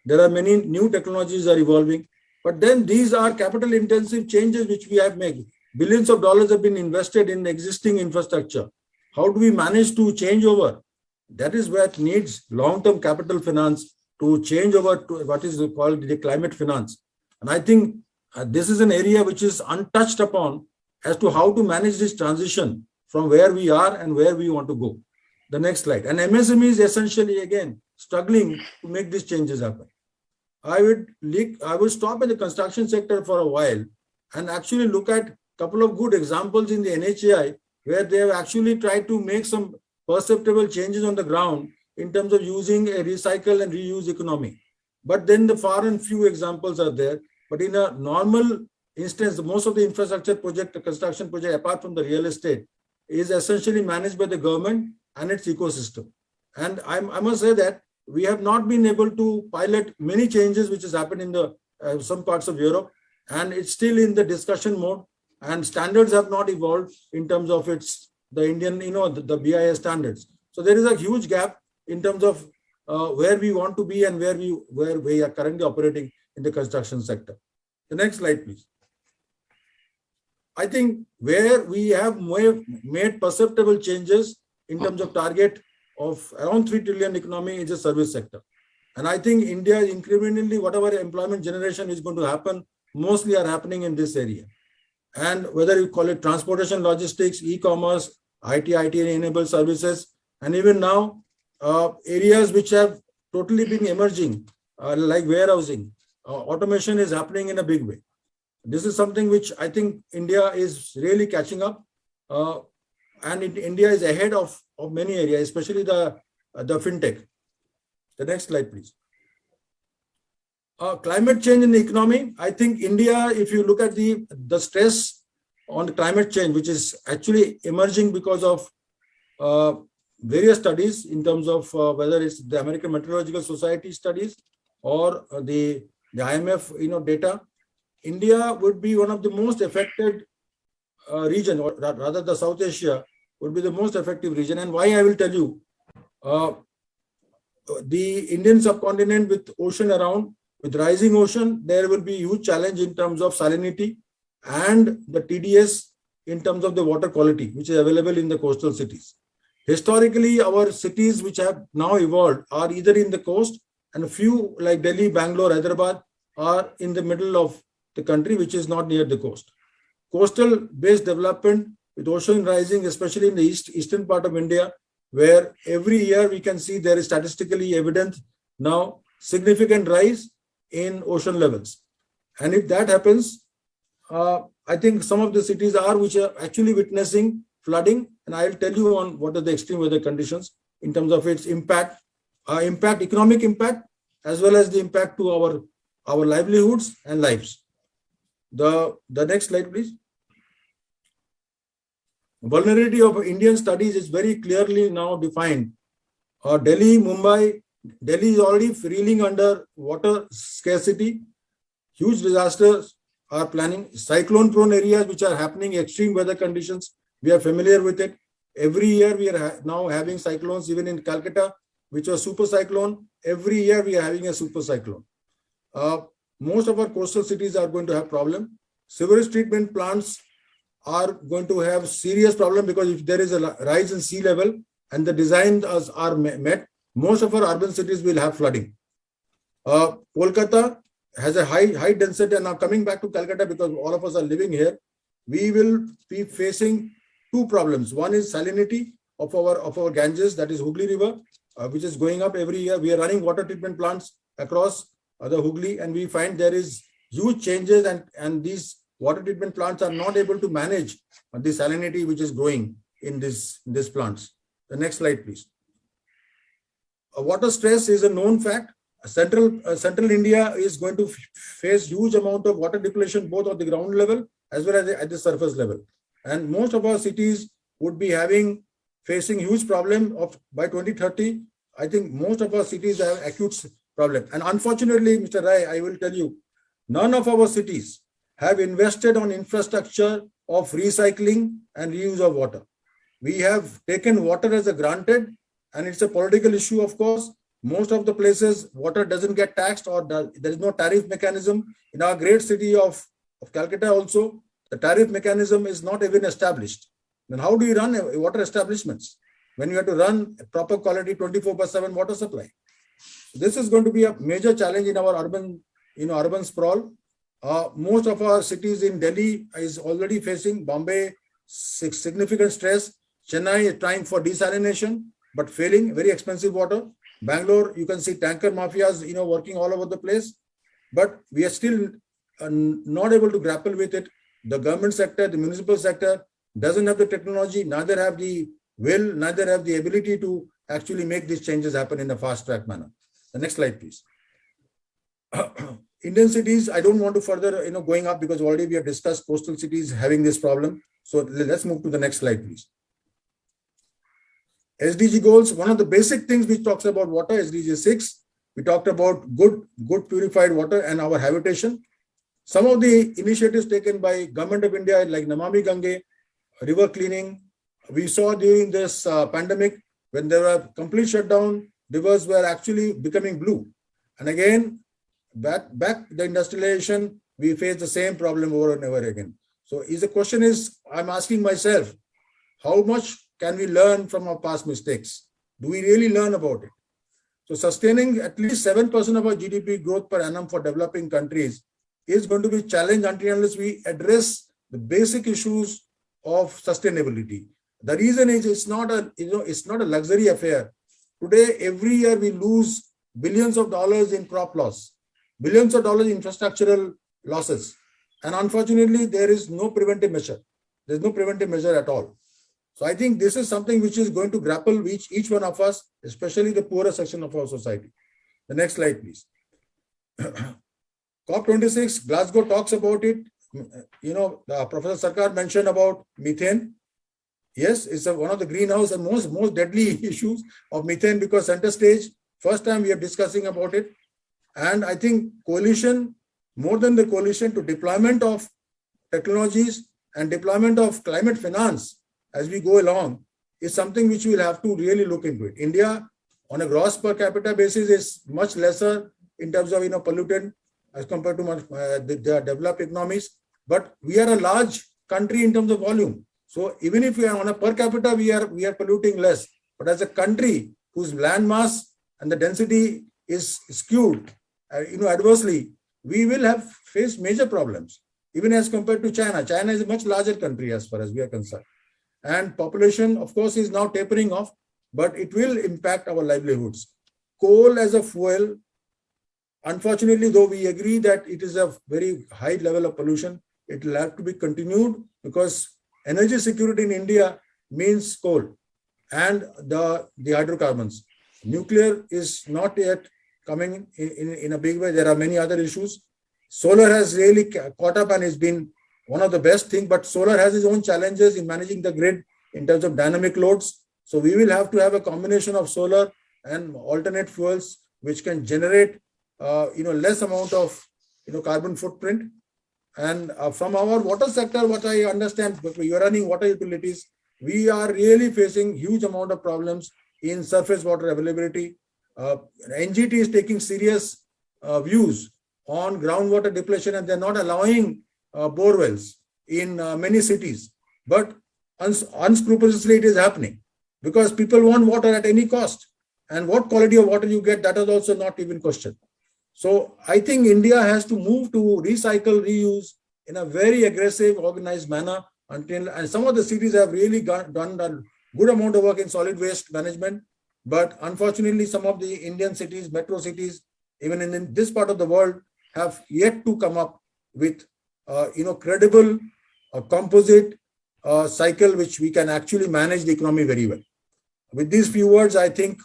There are many new technologies are evolving, but then these are capital intensive changes which we have made. Billions of dollars have been invested in existing infrastructure. How do we manage to change over? That is where it needs long-term capital finance to change over to what is called the climate finance. And I think this is an area which is untouched upon as to how to manage this transition from where we are and where we want to go. The next slide. And MSME is essentially, again, struggling to make these changes happen. I would stop in the construction sector for a while and actually look at a couple of good examples in the NHAI where they have actually tried to make some perceptible changes on the ground in terms of using a recycle and reuse economy. But then the far and few examples are there. But in a normal instance, most of the infrastructure project, the construction project, apart from the real estate, is essentially managed by the government and its ecosystem. And I must say that we have not been able to pilot many changes which has happened in the some parts of Europe, and it's still in the discussion mode, and standards have not evolved in terms of the Indian, the BIS standards. So there is a huge gap in terms of where we want to be and where we are currently operating in the construction sector. The next slide, please. I think where we have made perceptible changes in terms of target of around 3 trillion economy is the service sector. And I think India incrementally, whatever employment generation is going to happen, mostly are happening in this area. And whether you call it transportation, logistics, e-commerce, IT-enabled services, and even now, areas which have totally been emerging, like warehousing, automation is happening in a big way. This is something which I think India is really catching up. and India is ahead of many areas, especially the fintech. The next slide, please. Climate change in the economy. I think India, if you look at the stress on climate change, which is actually emerging because of various studies in terms of whether it's the American Meteorological Society studies or the IMF data, India would be one of the most affected region, or rather the South Asia would be the most effective region. And why, I will tell you. The Indian subcontinent with ocean around, with rising ocean, there will be huge challenge in terms of salinity and the TDS in terms of the water quality, which is available in the coastal cities. Historically, our cities which have now evolved are either in the coast, and a few like Delhi, Bangalore, Hyderabad are in the middle of the country, which is not near the coast. Coastal based development with ocean rising, especially in the eastern part of India, where every year we can see there is statistically evident now significant rise in ocean levels. And if that happens, I think some of the cities which are actually witnessing flooding, and I'll tell you on what are the extreme weather conditions in terms of its impact, economic impact, as well as the impact to our livelihoods and lives. The next slide, please. Vulnerability of Indian studies is very clearly now defined. Delhi, Mumbai, Delhi is already reeling under water scarcity. Huge disasters are planning. Cyclone-prone areas which are happening, extreme weather conditions, we are familiar with it. Every year we are now having cyclones, even in Calcutta, which was super cyclone. Every year we are having a super cyclone. Most of our coastal cities are going to have problem. Sewage treatment plants are going to have serious problem, because if there is a rise in sea level and the designs are met, most of our urban cities will have flooding. Kolkata has a high density, and now coming back to Calcutta, because all of us are living here, we will be facing two problems. One is salinity of our Ganges, that is Hooghly River, which is going up every year. We are running water treatment plants across the Hooghly, and we find there is huge changes, and these water treatment plants are not able to manage the salinity which is growing in these plants. The next slide, please. Water stress is a known fact. Central India is going to face huge amount of water depletion, both at the ground level as well as at the surface level. And most of our cities would be facing huge problem of by 2030. I think most of our cities have acute problem. And unfortunately, Mr. Rai, I will tell you, none of our cities have invested on infrastructure of recycling and reuse of water. We have taken water as a granted, and it's a political issue, of course. Most of the places, water doesn't get taxed, or there is no tariff mechanism. In our great city of Calcutta also, the tariff mechanism is not even established. Then how do you run water establishments when you have to run a proper quality 24/7 water supply? This is going to be a major challenge in our urban sprawl. Most of our cities in Delhi is already facing, Bombay, significant stress. Chennai is trying for desalination, but failing, very expensive water. Bangalore, you can see tanker mafias, working all over the place, but we are still not able to grapple with it. The government sector, the municipal sector doesn't have the technology, neither have the will, neither have the ability to actually make these changes happen in a fast track manner. The next slide, please. Indian cities, I don't want to further, going up, because already we have discussed coastal cities having this problem. So let's move to the next slide, please. SDG goals, one of the basic things which talks about water, SDG 6, we talked about good purified water and our habitation. Some of the initiatives taken by Government of India, like Namami Gange, river cleaning, we saw during this pandemic, when there were complete shutdown, rivers were actually becoming blue. And again, back the industrialization, we face the same problem over and over again. So the question is, I'm asking myself, how much can we learn from our past mistakes? Do we really learn about it? So sustaining at least 7% of our GDP growth per annum for developing countries is going to be challenged unless we address the basic issues of sustainability. The reason is it's not a luxury affair. Today, every year we lose billions of dollars in crop loss, billions of dollars in infrastructural losses. And unfortunately, there is no preventive measure. There's no preventive measure at all. So I think this is something which is going to grapple each one of us, especially the poorer section of our society. The next slide, please. COP26, Glasgow talks about it. Professor Sarkar mentioned about methane. Yes, it's one of the greenhouse and most deadly issues of methane, because center stage, first time we are discussing about it. And I think coalition, more than the coalition, to deployment of technologies and deployment of climate finance as we go along is something which we'll have to really look into it. India, on a gross per capita basis, is much lesser in terms of pollutant as compared to the developed economies. But we are a large country in terms of volume. So even if we are on a per capita, we are polluting less. But as a country whose land mass and the density is skewed, adversely, we will have faced major problems. Even as compared to China. China is a much larger country as far as we are concerned. And population, of course, is now tapering off, but it will impact our livelihoods. Coal as a fuel, unfortunately, though we agree that it is a very high level of pollution, it will have to be continued, because energy security in India means coal and the hydrocarbons. Nuclear is not yet coming in a big way. There are many other issues. Solar has really caught up and has been one of the best things, but solar has its own challenges in managing the grid in terms of dynamic loads. So we will have to have a combination of solar and alternate fuels which can generate less amount of carbon footprint. And from our water sector, what I understand, we are running water utilities, we are really facing huge amount of problems in surface water availability. NGT is taking serious views on groundwater depletion, and they're not allowing bore wells in many cities. But unscrupulously it is happening, because people want water at any cost. And what quality of water you get, that is also not even questioned. So I think India has to move to recycle, reuse in a very aggressive, organized manner. And some of the cities have really done a good amount of work in solid waste management. But unfortunately, some of the Indian cities, metro cities, even in this part of the world, have yet to come up with credible composite cycle which we can actually manage the economy very well. With these few words, I think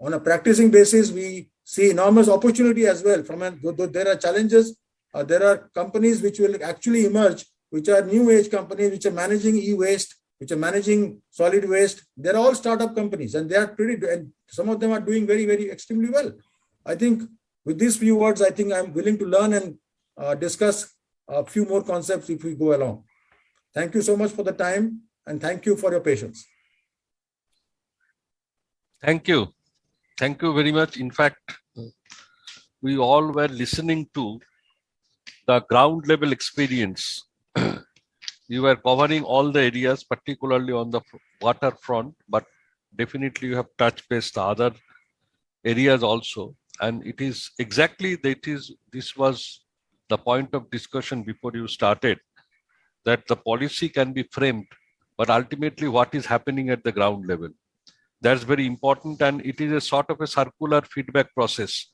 on a practicing basis, we see enormous opportunity as well. Though there are challenges, there are companies which will actually emerge, which are new age companies, which are managing e-waste, which are managing solid waste. They're all startup companies, and they are and some of them are doing very, very extremely well. I think with these few words, I think I'm willing to learn and discuss a few more concepts if we go along. Thank you so much for the time, and thank you for your patience. Thank you. Thank you very much. In fact, we all were listening to the ground level experience. You were covering all the areas, particularly on the water front, but definitely you have touched base the other areas also. And it is exactly this was the point of discussion before you started, that the policy can be framed, but ultimately what is happening at the ground level. That's very important, and it is a sort of a circular feedback process,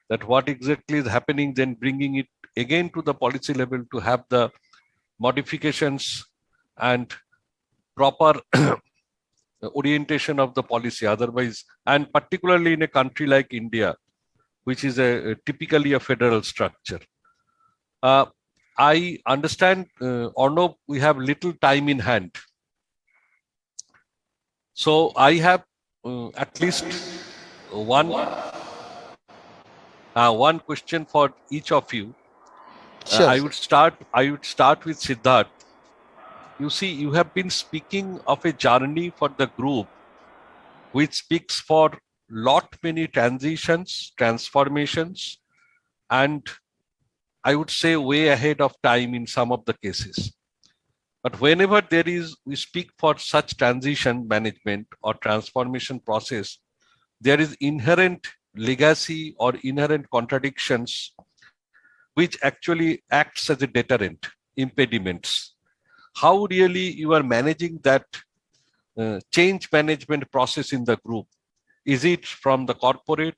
that what exactly is happening, then bringing it again to the policy level to have the modifications and proper orientation of the policy. Otherwise, and particularly in a country like India, which is typically a federal structure. I understand, Arnav, we have little time in hand. So I have at least one question for each of you. Sure. I would start with Siddharth. You see, you have been speaking of a journey for the group, which speaks for many transitions, transformations, and I would say way ahead of time in some of the cases. But whenever we speak for such transition management or transformation process, there is inherent legacy or inherent contradictions which actually acts as a deterrent, impediments. How really you are managing that change management process in the group? Is it from the corporate?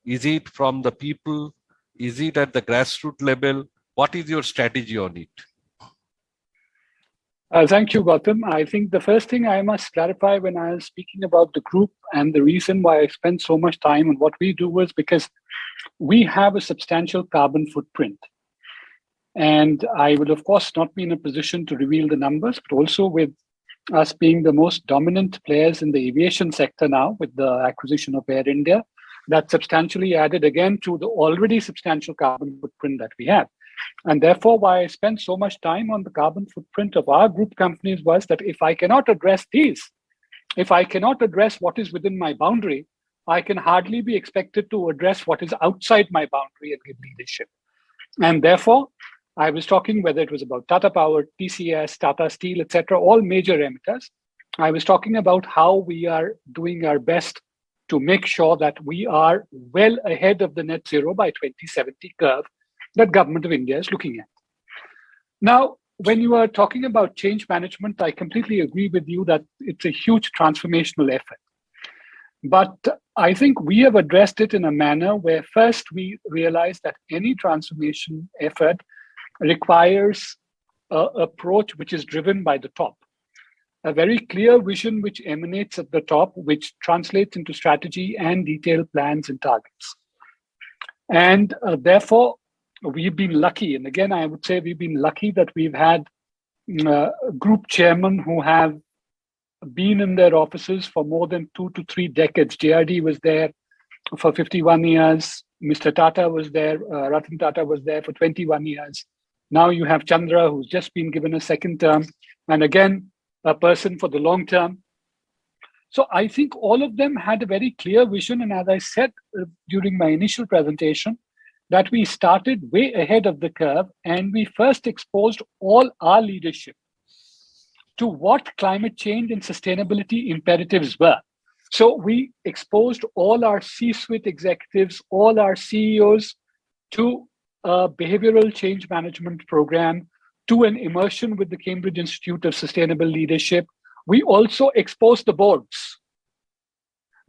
Is it from the people? Is it at the grassroots level? What is your strategy on it? Thank you, Gautam. I think the first thing I must clarify when I was speaking about the group and the reason why I spent so much time on what we do was because we have a substantial carbon footprint. And I will, of course, not be in a position to reveal the numbers, but also with us being the most dominant players in the aviation sector now with the acquisition of Air India, that substantially added again to the already substantial carbon footprint that we have. And therefore, why I spent so much time on the carbon footprint of our group companies was that if I cannot address these, if I cannot address what is within my boundary, I can hardly be expected to address what is outside my boundary and give leadership. And therefore, I was talking whether it was about Tata Power, TCS, Tata Steel, etc., all major emitters. I was talking about how we are doing our best to make sure that we are well ahead of the net zero by 2070 curve that Government of India is looking at. Now, when you are talking about change management, I completely agree with you that it's a huge transformational effort. But I think we have addressed it in a manner where first we realize that any transformation effort requires an approach which is driven by the top. A very clear vision which emanates at the top, which translates into strategy and detailed plans and targets. And therefore, we've been lucky. And again, I would say we've been lucky that we've had group chairmen who have been in their offices for more than 2 to 3 decades. JRD was there for 51 years. Mr. Tata was there. Ratan Tata was there for 21 years. Now you have Chandra, who's just been given a second term. And again, a person for the long term. So I think all of them had a very clear vision. And as I said during my initial presentation, that we started way ahead of the curve and we first exposed all our leadership to what climate change and sustainability imperatives were. So we exposed all our C-suite executives, all our CEOs to a behavioral change management program, to an immersion with the Cambridge Institute of Sustainable Leadership. We also exposed the boards,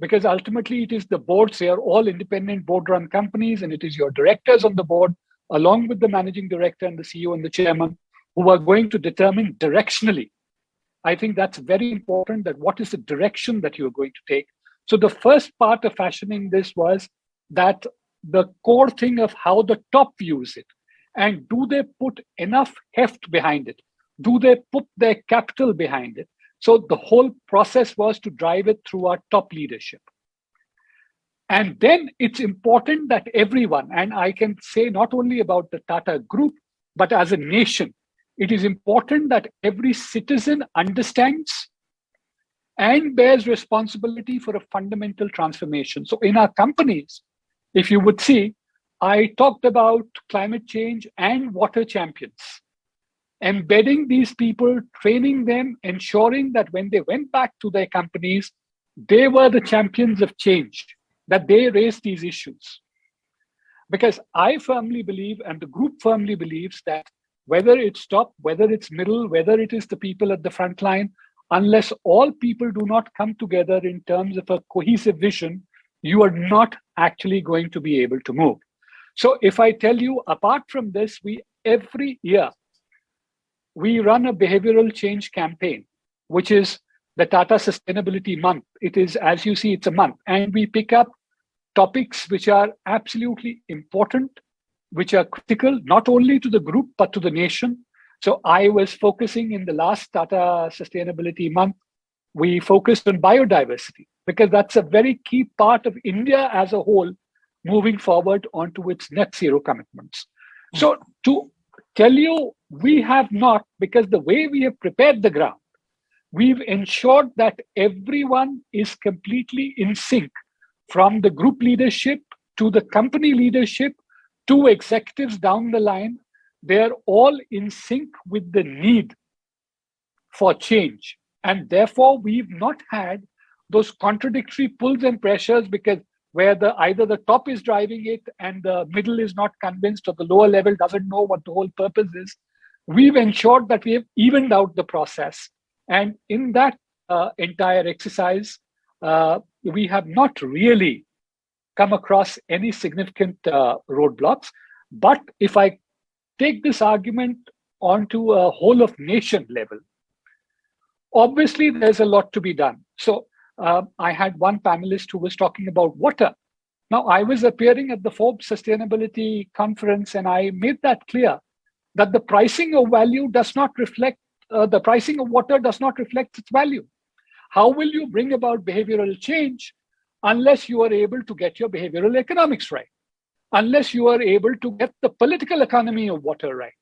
because ultimately it is the boards, they are all independent board-run companies, and it is your directors on the board, along with the managing director and the CEO and the chairman, who are going to determine directionally. I think that's very important, that what is the direction that you're going to take. So the first part of fashioning this was that the core thing of how the top views it, and do they put enough heft behind it? Do they put their capital behind it? So the whole process was to drive it through our top leadership. And then it's important that everyone, and I can say not only about the Tata Group, but as a nation, it is important that every citizen understands and bears responsibility for a fundamental transformation. So in our companies, if you would see, I talked about climate change and water champions. Embedding these people, training them, ensuring that when they went back to their companies, they were the champions of change, that they raised these issues. Because I firmly believe, and the group firmly believes, that whether it's top, whether it's middle, whether it is the people at the front line, unless all people do not come together in terms of a cohesive vision, you are not actually going to be able to move. So if I tell you, apart from this, every year, we run a behavioral change campaign, which is the Tata Sustainability Month. It is, as you see, it's a month. And we pick up topics which are absolutely important, which are critical, not only to the group, but to the nation. So I was focusing in the last Tata Sustainability Month, we focused on biodiversity, because that's a very key part of India as a whole, moving forward onto its net zero commitments. So to tell you, we have not, because the way we have prepared the ground, we've ensured that everyone is completely in sync, from the group leadership to the company leadership to executives down the line. They're all in sync with the need for change. And therefore, we've not had those contradictory pulls and pressures, because where either the top is driving it and the middle is not convinced, or the lower level doesn't know what the whole purpose is. We've ensured that we have evened out the process. And in that entire exercise, we have not really come across any significant roadblocks. But if I take this argument onto a whole of nation level, Obviously, there's a lot to be done. So I had one panelist who was talking about water. Now, I was appearing at the Forbes Sustainability Conference, and I made that clear that the pricing of value does not reflect, the pricing of water does not reflect its value. How will you bring about behavioral change unless you are able to get your behavioral economics right? Unless you are able to get the political economy of water right?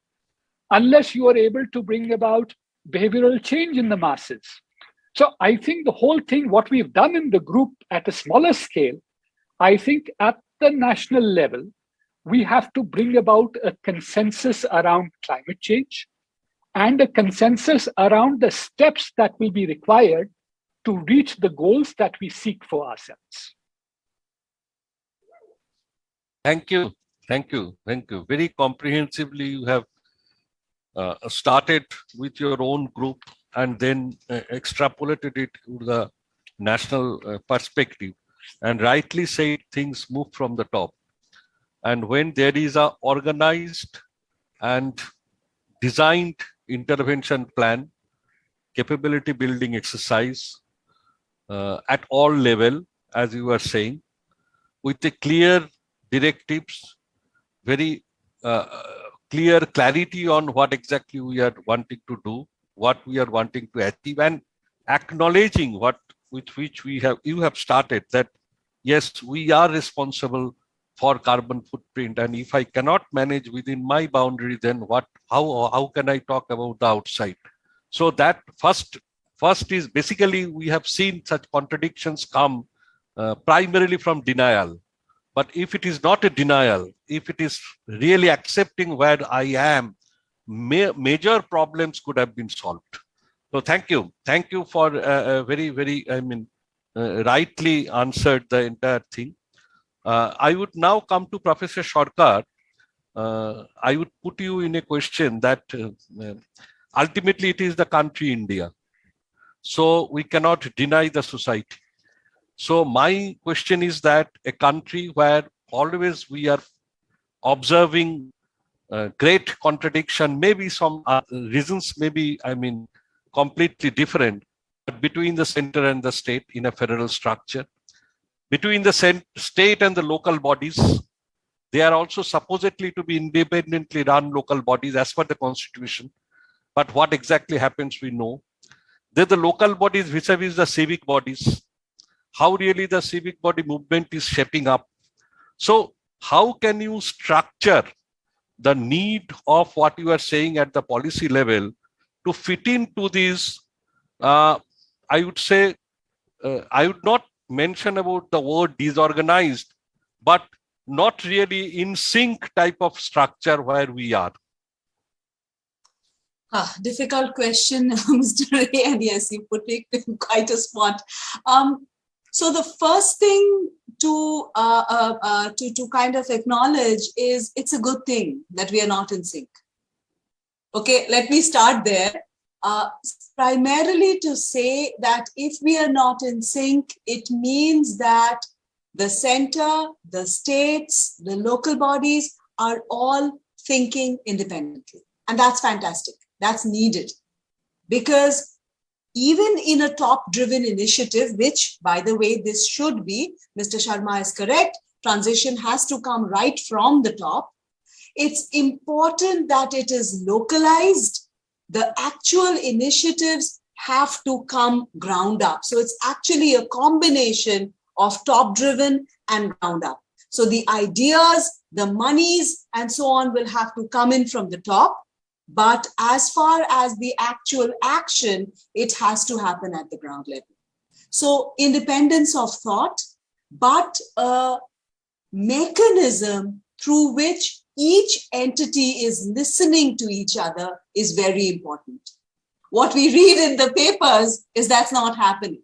Unless you are able to bring about behavioral change in the masses? So I think the whole thing, what we've done in the group at a smaller scale, I think at the national level, we have to bring about a consensus around climate change and a consensus around the steps that will be required to reach the goals that we seek for ourselves. Thank you. Thank you. Thank you. Very comprehensively, you have started with your own group and then extrapolated it to the national perspective, and rightly said things move from the top. And when there is a organized and designed intervention plan, capability building exercise at all level, as you were saying, with the clear directives, very clear clarity on what exactly we are wanting to do, what we are wanting to achieve, and acknowledging what with which you have started, that yes, we are responsible for carbon footprint, and if I cannot manage within my boundary, then how can I talk about the outside? So that first is basically, we have seen such contradictions come primarily from denial. But if it is not a denial, if it is really accepting where I am, major problems could have been solved. So thank you for very, rightly answered the entire thing. I would now come to Professor Sarkar. I would put you in a question that ultimately it is the country India. So we cannot deny the society. So my question is that a country where always we are observing great contradiction, maybe some reasons, maybe, completely different, but between the center and the state in a federal structure, between the state and the local bodies, they are also supposedly to be independently run local bodies as per the constitution. But what exactly happens, we know. Then the local bodies vis-a-vis the civic bodies, how really the civic body movement is shaping up. So how can you structure the need of what you are saying at the policy level to fit into these, I would say, I would not mention about the word disorganized, but not really in sync type of structure where we are? Difficult question, Mr. Ray, and yes, you put it in quite a spot. So the first thing to kind of acknowledge is it's a good thing that we are not in sync. Okay, let me start there. Primarily to say that if we are not in sync, it means that the center, the states, the local bodies are all thinking independently. And that's fantastic. That's needed. Because even in a top-driven initiative, which, by the way, this should be, Mr. Sharma is correct, transition has to come right from the top. It's important that it is localized. The actual initiatives have to come ground up. So it's actually a combination of top-driven and ground up. So the ideas, the monies, and so on will have to come in from the top. But as far as the actual action, it has to happen at the ground level. So independence of thought, but a mechanism through which each entity is listening to each other is very important. What we read in the papers is that's not happening.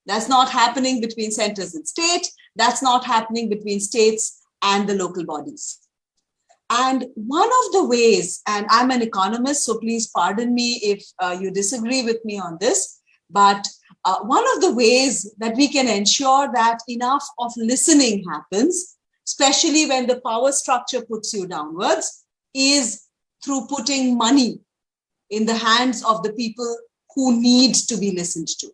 That's not happening between centers and state. That's not happening between states and the local bodies. And one of the ways, and I'm an economist, so please pardon me if you disagree with me on this, but one of the ways that we can ensure that enough of listening happens, especially when the power structure puts you downwards, is through putting money in the hands of the people who need to be listened to.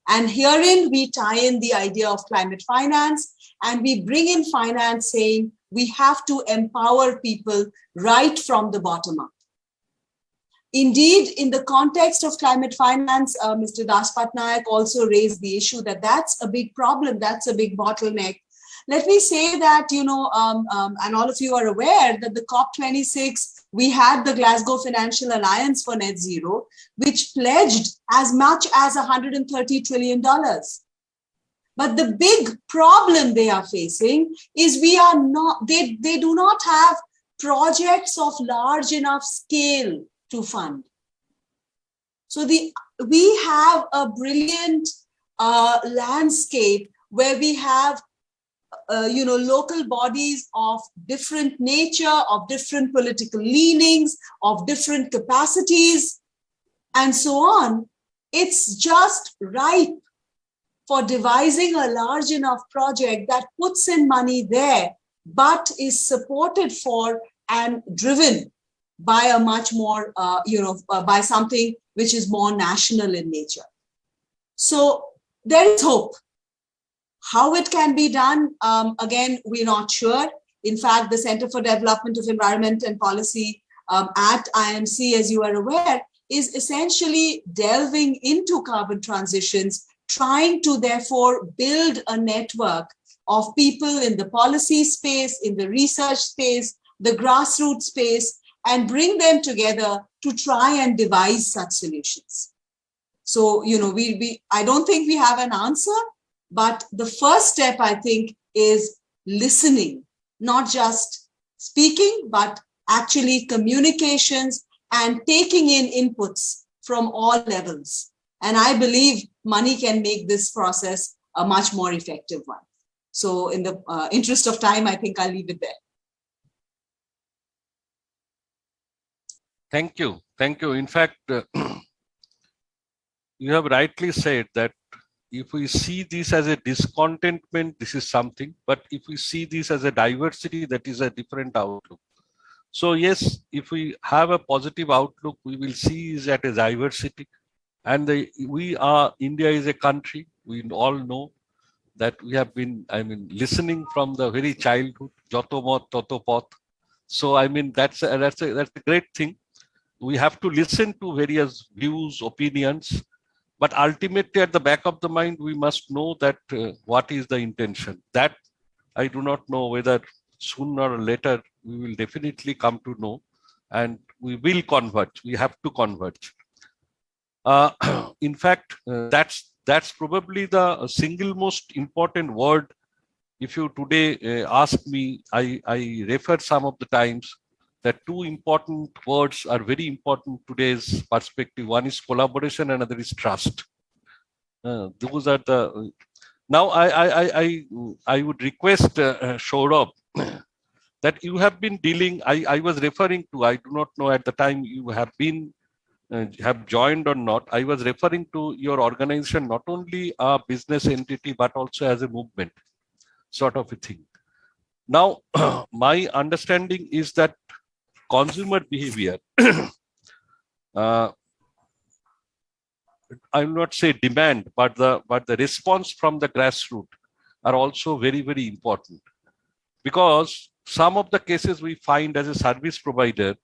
And herein we tie in the idea of climate finance, and we bring in finance saying we have to empower people right from the bottom up. Indeed, in the context of climate finance, Mr. Das Patnaik also raised the issue that that's a big problem, that's a big bottleneck. Let me say that, and all of you are aware that the COP26, we had the Glasgow Financial Alliance for Net Zero, which pledged as much as $130 trillion. But the big problem they are facing is they do not have projects of large enough scale to fund. So we have a brilliant landscape where we have local bodies of different nature, of different political leanings, of different capacities, and so on. It's just ripe for devising a large enough project that puts in money there, but is supported for and driven by a much more, by something which is more national in nature. So there is hope. How it can be done, again, we're not sure. In fact, the Center for Development of Environment and Policy at IMC, as you are aware, is essentially delving into carbon transitions, trying to therefore build a network of people in the policy space, in the research space, the grassroots space, and bring them together to try and devise such solutions. So, I don't think we have an answer, but the first step, I think, is listening, not just speaking, but actually communications and taking in inputs from all levels. And I believe money can make this process a much more effective one. So in the interest of time, I think I'll leave it there. Thank you. Thank you. In fact, you have rightly said that if we see this as a discontentment, this is something, but if we see this as a diversity, that is a different outlook. So yes, if we have a positive outlook, we will see is at a diversity. And India is a country, we all know that we have been, listening from the very childhood, Joto Mot, Toto Pot. So, that's a great thing. We have to listen to various views, opinions, but ultimately at the back of the mind, we must know that what is the intention. That I do not know whether sooner or later we will definitely come to know, and we will converge. We have to converge. In fact, that's probably the single most important word. If you today ask me, I refer some of the times that two important words are very important today's perspective. One is collaboration, another is trust. Those are the. Now I would request Saurabh that you have been dealing. I was referring to. I do not know at the time you have been. Have joined or not, I was referring to your organization, not only a business entity, but also as a movement, sort of a thing. Now, my understanding is that consumer behavior, I will not say demand, but the response from the grassroots are also very, very important. Because some of the cases we find as a service provider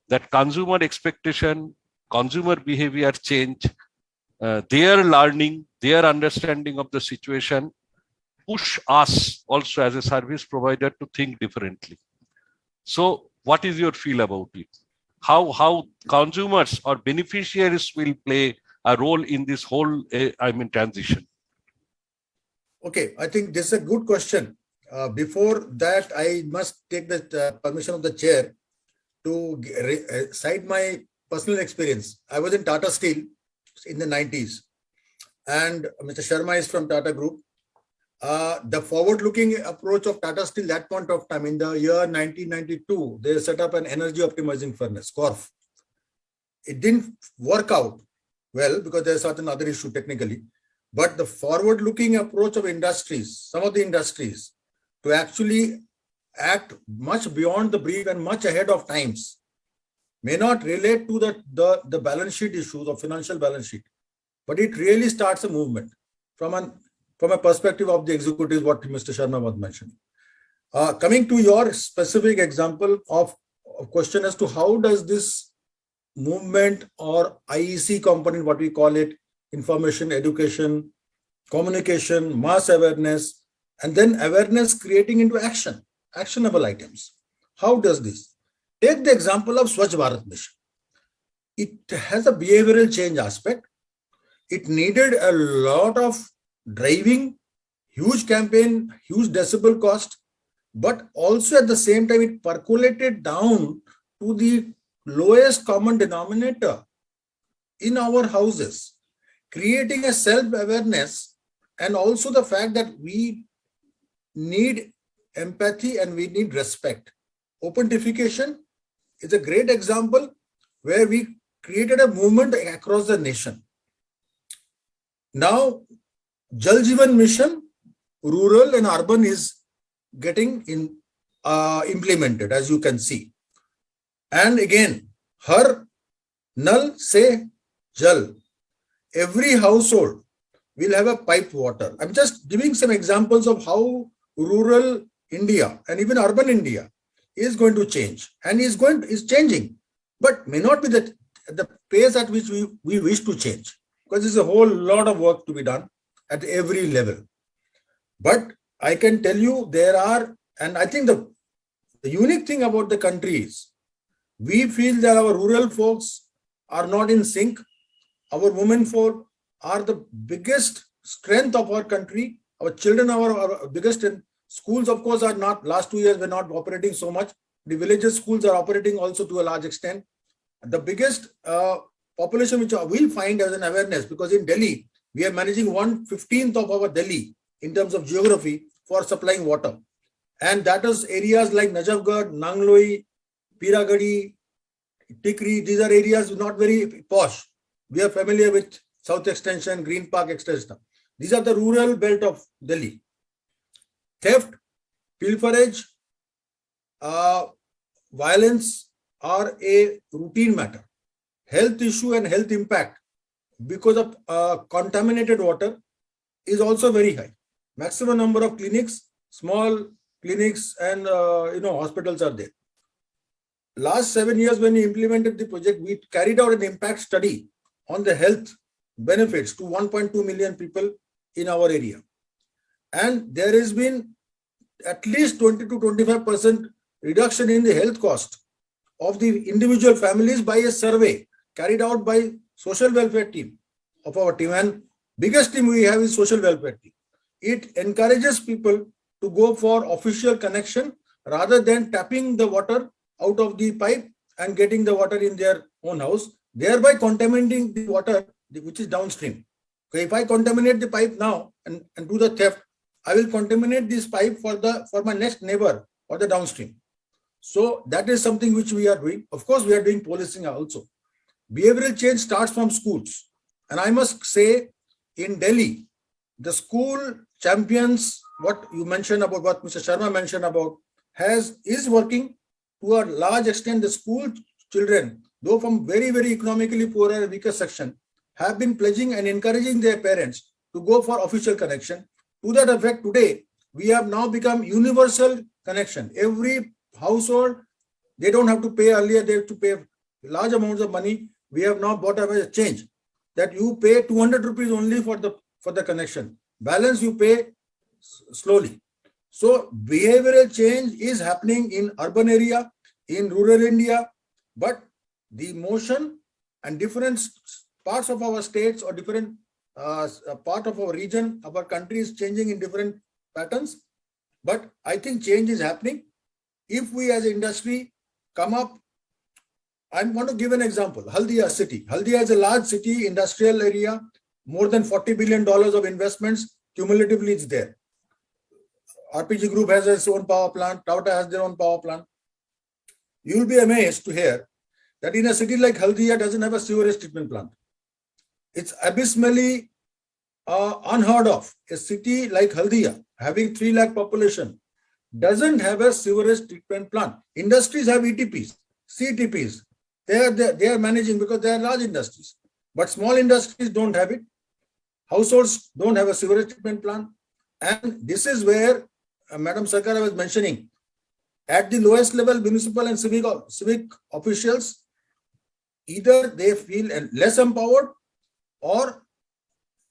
that consumer expectation, consumer behavior change, their learning, their understanding of the situation push us also as a service provider to think differently. So what is your feel about it? How consumers or beneficiaries will play a role in this whole transition? Okay, I think this is a good question. Before that, I must take the permission of the chair to cite my personal experience. I was in Tata Steel in the 90s, and Mr. Sharma is from Tata Group. The forward-looking approach of Tata Steel that point of time, in the year 1992, they set up an energy optimizing furnace, CORF. It didn't work out well because there's certain other issue technically, but the forward-looking approach of industries, some of the industries, to actually act much beyond the brief and much ahead of times, may not relate to the balance sheet issues or financial balance sheet, but it really starts a movement from a perspective of the executives, what Mr. Sharma was mentioning. Coming to your specific example of a question as to how does this movement or IEC component, what we call it, information, education, communication, mass awareness, and then awareness creating into action, actionable items. How does this? Take the example of Swachh Bharat Mission. It has a behavioral change aspect. It needed a lot of driving, huge campaign, huge decibel cost, but also at the same time, it percolated down to the lowest common denominator in our houses, creating a self-awareness, and also the fact that we need empathy and we need respect. Opentification is a great example where we created a movement across the nation. Now, Jal Jeevan Mission, rural and urban, is getting implemented, as you can see. And again, Har Nal Se Jal. Every household will have a piped water. I'm just giving some examples of how rural India and even urban India is going to change and is changing, but may not be the pace at which we wish to change, because there's a whole lot of work to be done at every level. But I can tell you there are, and I think the unique thing about the country is we feel that our rural folks are not in sync. Our women folk are the biggest strength of our country. Our children are our biggest strength. Schools, of course, are not, last 2 years, were not operating so much. The villages schools are operating also to a large extent. The biggest population which we'll find as an awareness, because in Delhi, we are managing 1/15 of our Delhi in terms of geography for supplying water. And that is areas like Najafgarh, Nangloi, Piragadi, Tikri. These are areas not very posh. We are familiar with South Extension, Green Park Extension. These are the rural belt of Delhi. Theft, pilferage, violence are a routine matter. Health issue and health impact because of contaminated water is also very high. Maximum number of clinics, small clinics and hospitals are there. Last 7 years when we implemented the project, we carried out an impact study on the health benefits to 1.2 million people in our area. And there has been at least 20 to 25% reduction in the health cost of the individual families by a survey carried out by social welfare team of our team. And biggest team we have is social welfare team. It encourages people to go for official connection rather than tapping the water out of the pipe and getting the water in their own house, thereby contaminating the water which is downstream. So if I contaminate the pipe now and do the theft, I will contaminate this pipe for my next neighbor or the downstream. So that is something which we are doing. Of course, we are doing policing also. Behavioral change starts from schools. And I must say, in Delhi, the school champions, what you mentioned about, what Mr. Sharma mentioned about, is working to a large extent. The school children, though from very, very economically poorer and weaker section, have been pledging and encouraging their parents to go for official connection. To that effect, today, we have now become universal connection. Every household, they don't have to pay earlier, they have to pay large amounts of money. We have now brought about a change that you pay 200 rupees only for the connection. Balance you pay slowly. So behavioral change is happening in urban area, in rural India, but the motion and different parts of our states or different part of our region, our country is changing in different patterns. But I think change is happening. If we as an industry come up, I want to give an example. Haldia city. Haldia is a large city, industrial area, more than $40 billion of investments cumulatively is there. RPG Group has its own power plant. Tata has their own power plant. You will be amazed to hear that in a city like Haldia doesn't have a sewerage treatment plant. It's abysmally unheard of. A city like Haldia, having 3 lakh population, doesn't have a sewerage treatment plant. Industries have ETPs, CTPs, they are managing because they are large industries. But small industries don't have it. Households don't have a sewerage treatment plant. And this is where Madam Sarkar was mentioning, at the lowest level, municipal and civic officials, either they feel less empowered or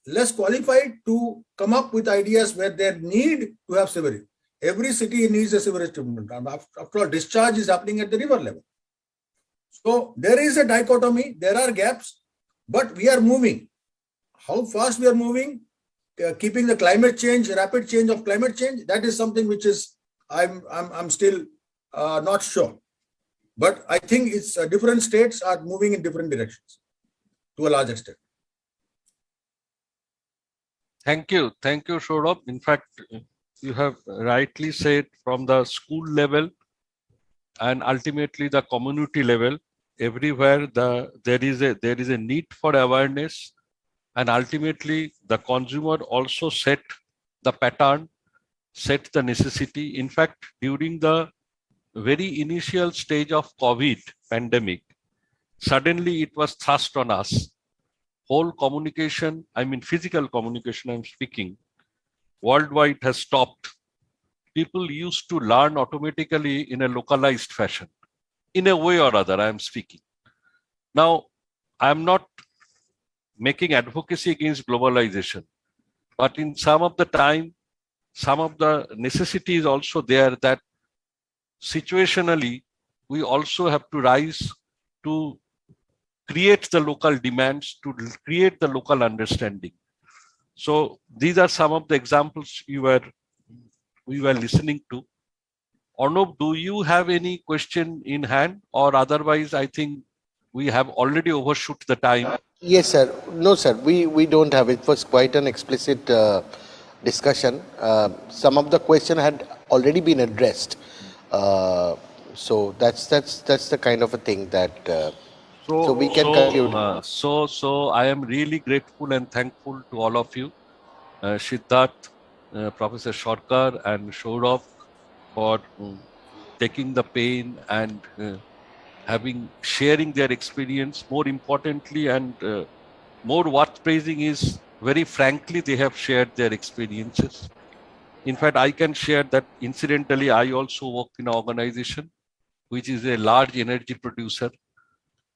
less qualified to come up with ideas where they need to have sewerage. Every city needs a sewerage treatment plant. After all, discharge is happening at the river level. So there is a dichotomy, there are gaps, but we are moving. How fast we are moving, keeping the climate change, rapid change of climate change, that is something which is, I'm still not sure. But I think it's different states are moving in different directions to a large extent. Thank you, Saurabh. In fact, you have rightly said, from the school level and ultimately the community level, everywhere there is a need for awareness, and ultimately the consumer also set the pattern, set the necessity. In fact, during the very initial stage of COVID pandemic, suddenly it was thrust on us. Whole communication, I mean physical communication I'm speaking, worldwide has stopped. People used to learn automatically in a localized fashion. In a way or other, I am speaking. Now, I'm not making advocacy against globalization, but in some of the time, some of the necessity is also there that situationally, we also have to rise to create the local demands, to create the local understanding. So these are some of the examples we were listening to. Arnob, do you have any question in hand, or otherwise I think we have already overshoot the time? Yes, sir. No, sir. We don't have. It was quite an explicit discussion. Some of the question had already been addressed. So that's the kind of a thing that. So we can conclude. So I am really grateful and thankful to all of you, Siddharth, Professor Sarkar, and Saurabh, for taking the pain and sharing their experience. More importantly, and more worth praising is, very frankly, they have shared their experiences. In fact, I can share that incidentally, I also work in an organization which is a large energy producer.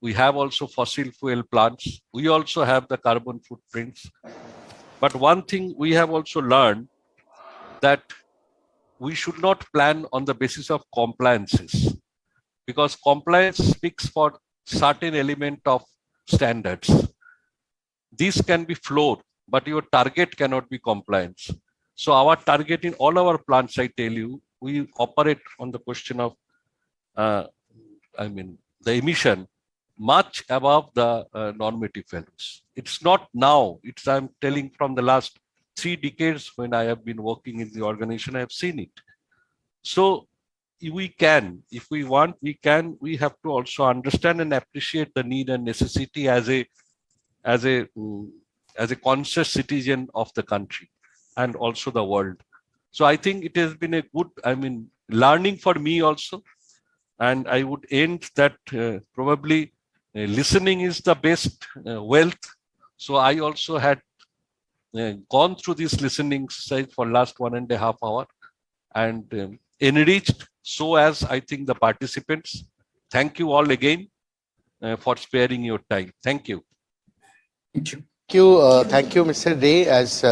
We have also fossil fuel plants. We also have the carbon footprints. But one thing we have also learned, that we should not plan on the basis of compliances, because compliance speaks for certain element of standards. These can be flowed, but your target cannot be compliance. So our target in all our plants, I tell you, we operate on the question of, the emission much above the normative values. It's not now, I'm telling from the last 3 decades when I have been working in the organization, I have seen it. So we can, if we want, we have to also understand and appreciate the need and necessity as a conscious citizen of the country and also the world. So I think it has been a good, learning for me also. And I would end that probably listening is the best wealth. So I also had gone through this listening exercise for last 1.5 hours and enriched so as I think the participants. Thank you all again for sparing your time. Thank you. Thank you. Thank you, Mr. Ray. As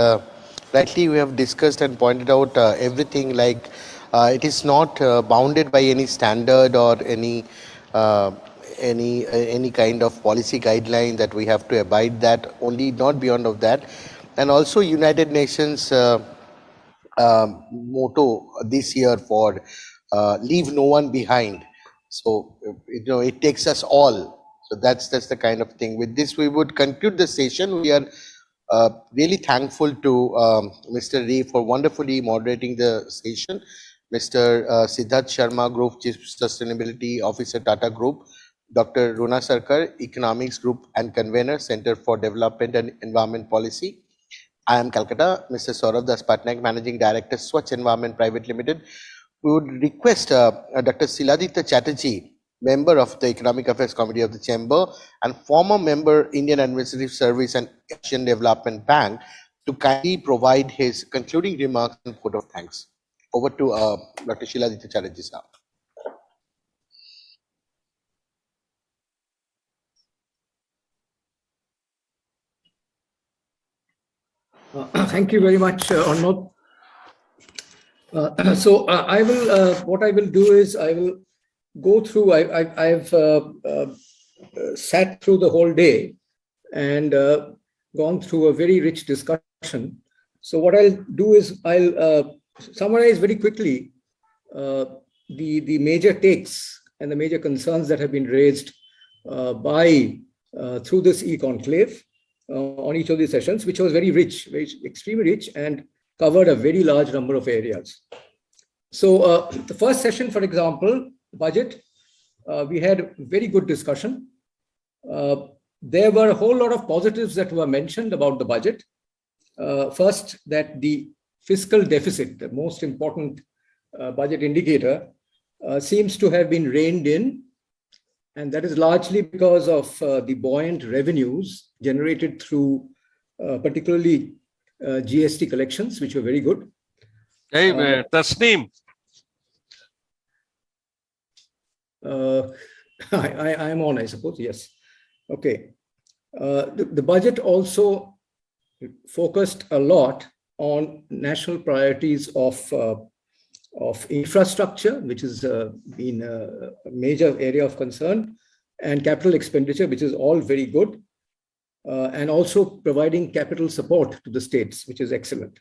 rightly we have discussed and pointed out everything, like it is not bounded by any standard or any kind of policy guideline that we have to abide that, only not beyond of that. And also United Nations motto this year for leave no one behind. So it takes us all. So that's the kind of thing. With this, we would conclude the session. We are really thankful to Mr. Ray for wonderfully moderating the session. Mr. Siddharth Sharma, Group Chief Sustainability Officer, Tata Group. Dr. Rona Sarkar, Economics Group and Convener, Center for Development and Environment Policy. I am Calcutta. Mr. Saurabh Das Patnaik, Managing Director, Swachh Environment Private Limited. We would request Dr. Siladitya Chatterjee member of the Economic Affairs Committee of the Chamber, and former member, Indian Administrative Service and Asian Development Bank, to kindly provide his concluding remarks and vote of thanks. Over to Dr. Shiladitya Chatterjee, sir. Thank you very much, Arnob. I will. What I will do is I will go through. I've sat through the whole day and gone through a very rich discussion. So what I'll do is I'll summarize very quickly the major takes and the major concerns that have been raised through this e-conclave on each of these sessions, which was very rich, extremely rich, and covered a very large number of areas. So the first session, for example, budget, we had very good discussion. There were a whole lot of positives that were mentioned about the budget. First, that the fiscal deficit, the most important budget indicator, seems to have been reined in, and that is largely because of the buoyant revenues generated through particularly GST collections, which were very good. Hey, Tasneem. I am on, I suppose, yes. Okay. The budget also focused a lot on national priorities of infrastructure, which has been a major area of concern, and capital expenditure, which is all very good, and also providing capital support to the states, which is excellent.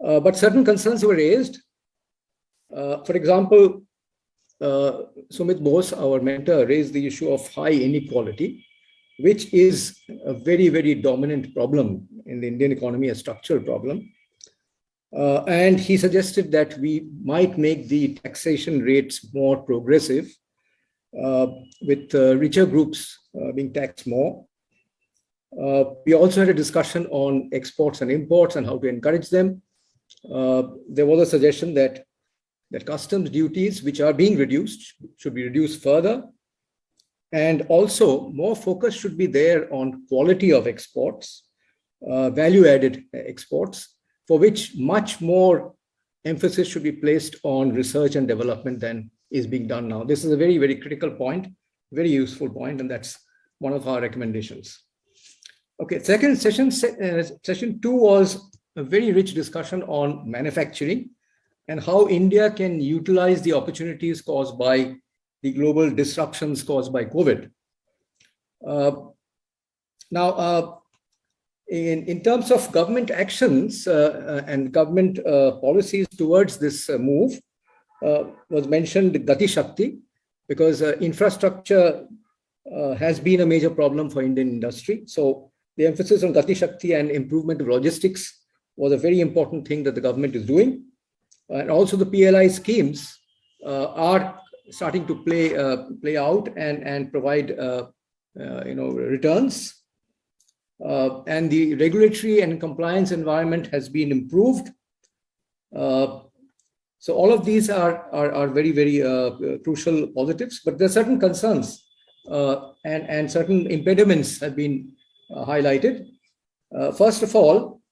But certain concerns were raised. For example, Sumit Bose, our mentor, raised the issue of high inequality, which is a very, very dominant problem in the Indian economy, a structural problem. And he suggested that we might make the taxation rates more progressive, with richer groups being taxed more. We also had a discussion on exports and imports and how to encourage them. There was a suggestion that customs duties, which are being reduced, should be reduced further. And also more focus should be there on quality of exports, value-added exports, for which much more emphasis should be placed on research and development than is being done now. This is a very, very critical point, very useful point, and that's one of our recommendations. Okay, second session, session 2 was a very rich discussion on manufacturing and how India can utilize the opportunities caused by the global disruptions caused by COVID. In terms of government actions and government policies towards this move, was mentioned Gati Shakti, because infrastructure has been a major problem for Indian industry. So the emphasis on Gati Shakti and improvement of logistics was a very important thing that the government is doing. And also the PLI schemes are starting to play out and provide returns. And the regulatory and compliance environment has been improved. So all of these are very, very crucial positives, but there are certain concerns and certain impediments have been highlighted. First of all,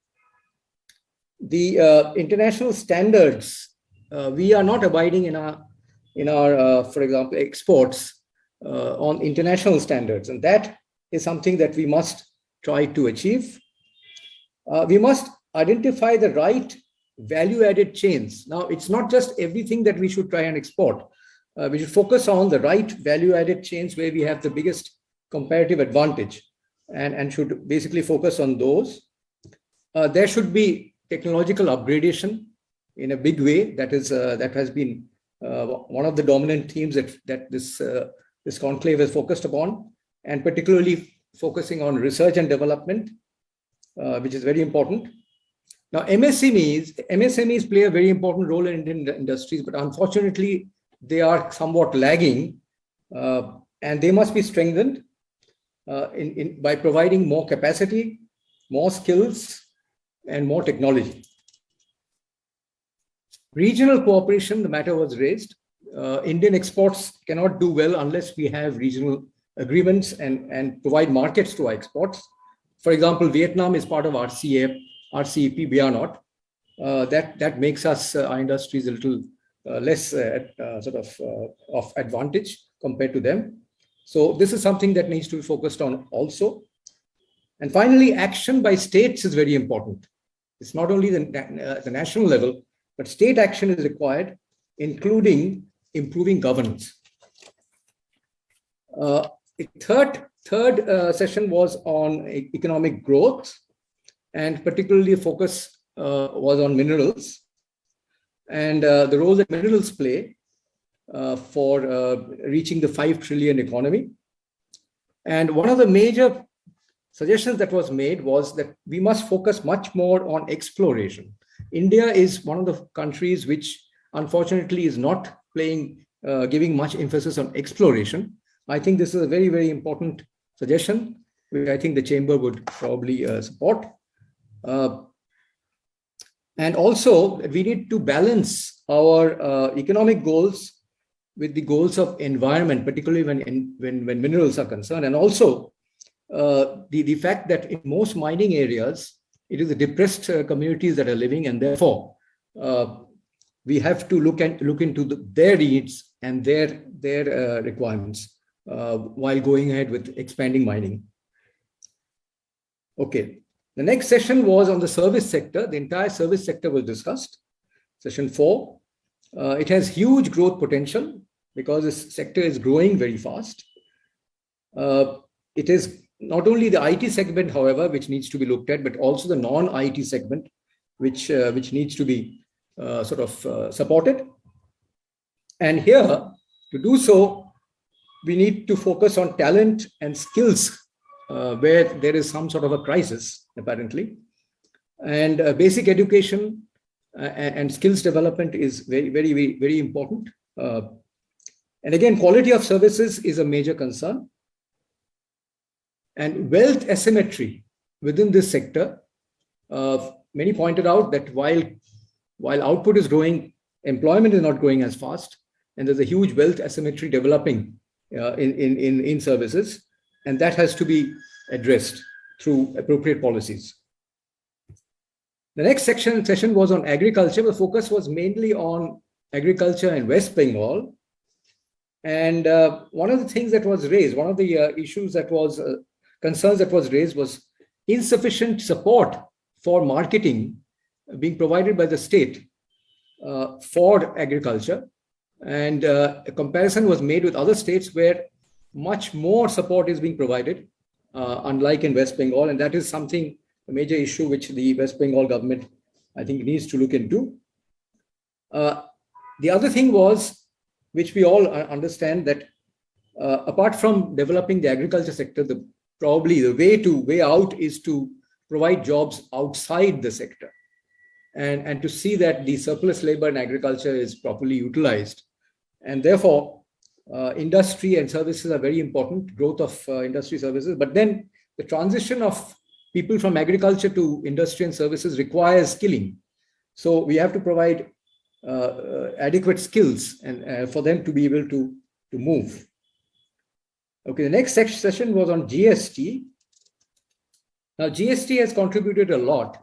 the international standards, we are not abiding in our for example, exports on international standards, and that is something that we must try to achieve. We must identify the right value-added chains. Now, it's not just everything that we should try and export. We should focus on the right value-added chains where we have the biggest comparative advantage, and should basically focus on those. There should be technological upgradation in a big way. That has been one of the dominant themes that this conclave has focused upon, and particularly focusing on research and development, which is very important. Now, MSMEs play a very important role in Indian industries, but unfortunately, they are somewhat lagging, and they must be strengthened by providing more capacity, more skills, and more technology. Regional cooperation, the matter was raised. Indian exports cannot do well unless we have regional agreements and provide markets to our exports. For example, Vietnam is part of RCEP, we are not. That makes us, our industries, a little less of advantage compared to them. So this is something that needs to be focused on also. And finally, action by states is very important. It's not only the national level, but state action is required, including improving governance. The third session was on economic growth, and particularly focus was on minerals and the role that minerals play for reaching the 5 trillion economy. And one of the major suggestions that was made was that we must focus much more on exploration. India is one of the countries which unfortunately is not giving much emphasis on exploration. I think this is a very, very important suggestion, which I think the chamber would probably support. And also, we need to balance our economic goals with the goals of environment, particularly when minerals are concerned. And also, the fact that in most mining areas, it is the depressed communities that are living, and therefore, we have to look into their needs and their requirements while going ahead with expanding mining. Okay, the next session was on the service sector. The entire service sector was discussed. Session 4. It has huge growth potential because this sector is growing very fast. It is not only the IT segment, however, which needs to be looked at, but also the non-IT segment, which needs to be supported. And here, to do so, we need to focus on talent and skills where there is some sort of a crisis, apparently. And basic education and skills development is very, very, very, very important. And again, quality of services is a major concern. And wealth asymmetry within this sector, many pointed out that while output is growing, employment is not growing as fast, and there's a huge wealth asymmetry developing in services, and that has to be addressed through appropriate policies. The next session was on agriculture. The focus was mainly on agriculture in West Bengal. And one of the things that was raised, one of the issues that was concerns that was raised was insufficient support for marketing being provided by the state for agriculture. And a comparison was made with other states where much more support is being provided, unlike in West Bengal. And that is something, a major issue which the West Bengal government, I think, needs to look into. The other thing was, which we all understand, that apart from developing the agriculture sector, probably the way out is to provide jobs outside the sector and to see that the surplus labor in agriculture is properly utilized. And therefore, industry and services are very important, growth of industry services. But then the transition of people from agriculture to industry and services requires skilling. So we have to provide adequate skills and for them to be able to move. Okay, the next session was on GST. Now, GST has contributed a lot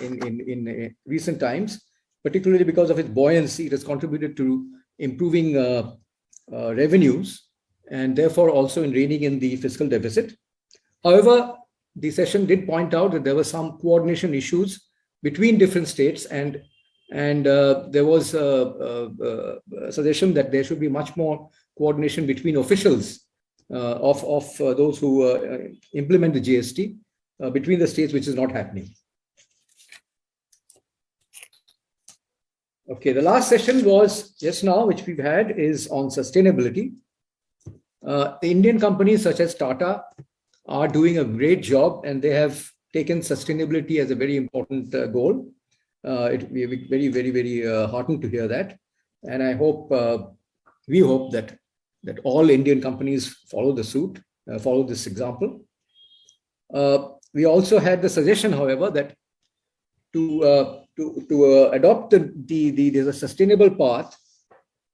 in recent times, particularly because of its buoyancy. It has contributed to improving revenues and therefore also in reining in the fiscal deficit. However, the session did point out that there were some coordination issues between different states, and there was a suggestion that there should be much more coordination between officials of those who implement the GST between the states, which is not happening. Okay, the last session was just now, which we've had, is on sustainability. The Indian companies such as Tata are doing a great job, and they have taken sustainability as a very important goal. We are very, very, very heartened to hear that. And I hope, we hope that all Indian companies follow the suit, follow this example. We also had the suggestion, however, that to adopt the sustainable path,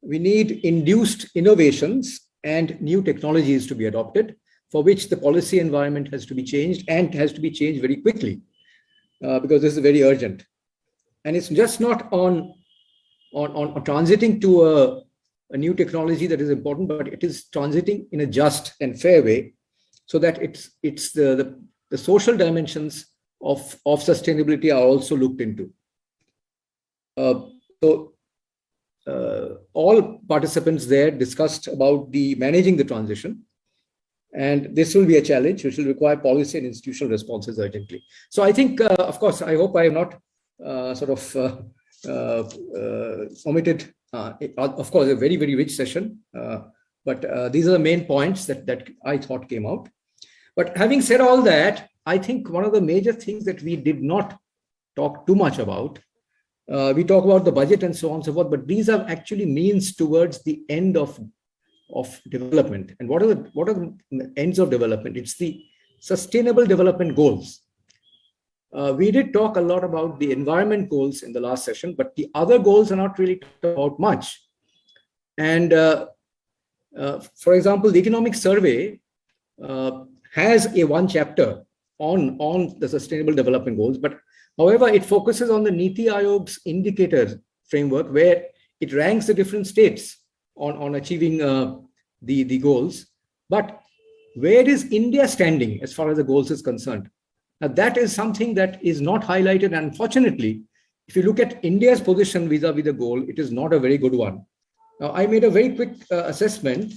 we need induced innovations and new technologies to be adopted, for which the policy environment has to be changed and has to be changed very quickly, because this is very urgent. And it's just not on transiting to a new technology that is important, but it is transiting in a just and fair way, so that it's the social dimensions of sustainability are also looked into. All participants there discussed about managing the transition, and this will be a challenge which will require policy and institutional responses urgently. So I think, of course, I hope I have not omitted, of course, a very, very rich session, but these are the main points that I thought came out. But having said all that, I think one of the major things that we did not talk too much about, we talk about the budget and so on and so forth, but these are actually means towards the end of development. And what are the ends of development? It's the sustainable development goals. We did talk a lot about the environment goals in the last session, but the other goals are not really talked about much. And for example, the economic survey has one chapter on the sustainable development goals, but however, it focuses on the Niti Aayog's indicator framework, where it ranks the different states on achieving the goals. But where is India standing as far as the goals is concerned? Now, that is something that is not highlighted. Unfortunately, if you look at India's position vis-a-vis the goal, it is not a very good one. Now, I made a very quick assessment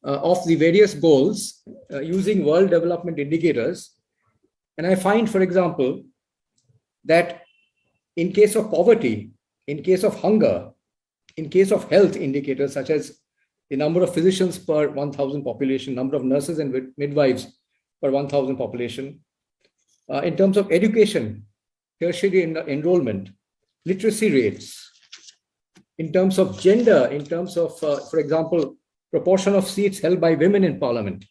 of the various goals using World Development Indicators. And I find, for example, that in case of poverty, in case of hunger, in case of health indicators such as the number of physicians per 1,000 population, number of nurses and midwives per 1,000 population, in terms of education, tertiary enrollment, literacy rates, in terms of gender, in terms of, for example, proportion of seats held by women in parliament,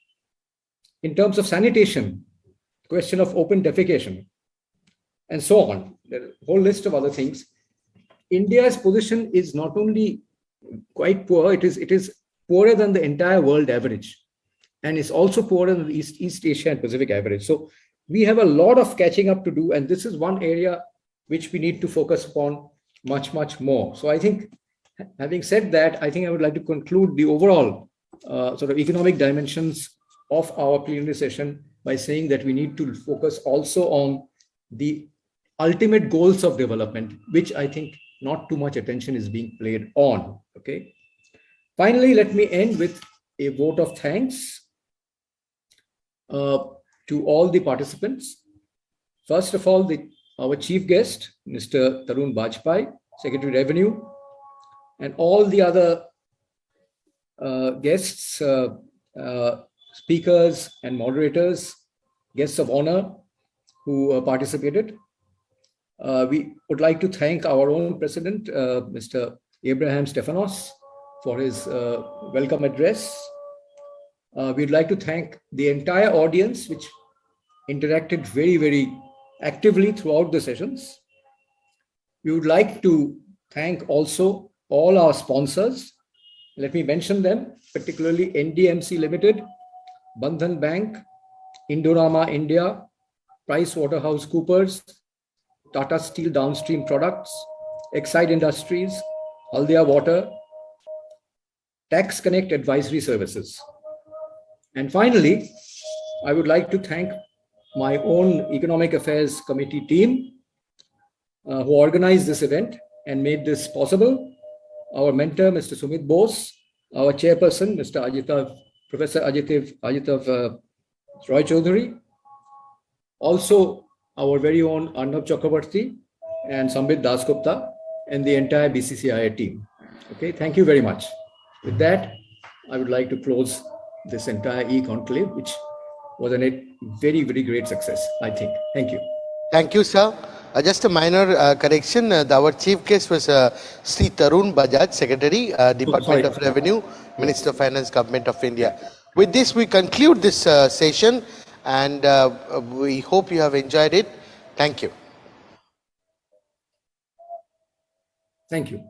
in terms of sanitation, question of open defecation, and so on. There's a whole list of other things. India's position is not only quite poor, it is poorer than the entire world average. And it's also poorer than the East Asia and Pacific average. So we have a lot of catching up to do. And this is one area which we need to focus upon much, much more. So I think, having said that, I think I would like to conclude the overall sort of economic dimensions of our plenary session by saying that we need to focus also on the ultimate goals of development, which I think not too much attention is being played on. Okay. Finally, let me end with a vote of thanks to all the participants. First of all, our chief guest, Mr. Tarun Bajpai, Secretary Revenue, and all the other guests, speakers and moderators, guests of honor who participated. We would like to thank our own president, Mr. Abraham Stefanos, for his welcome address. We'd like to thank the entire audience, which interacted very, very actively throughout the sessions. We would like to thank also all our sponsors. Let me mention them, particularly NDMC Limited, Bandhan Bank, Indorama India, PricewaterhouseCoopers, Tata Steel Downstream Products, Exide Industries, Haldia Water, Tax Connect Advisory Services. And finally, I would like to thank my own Economic Affairs Committee team who organized this event and made this possible. Our mentor, Mr. Sumit Bose, our chairperson, Professor Ajitav Roy Chaudhary, also our very own Arnab Chakrabarti and Sambit Dasgupta, and the entire BCC&I team. Okay, thank you very much. With that, I would like to close this entire e-conclave, which was a very, very great success, I think. Thank you. Thank you, sir. Just a minor correction. Our chief guest was Sri Tarun Bajaj, Secretary, Department of Revenue, Minister of Finance, Government of India. With this, we conclude this session, and we hope you have enjoyed it. Thank you. Thank you.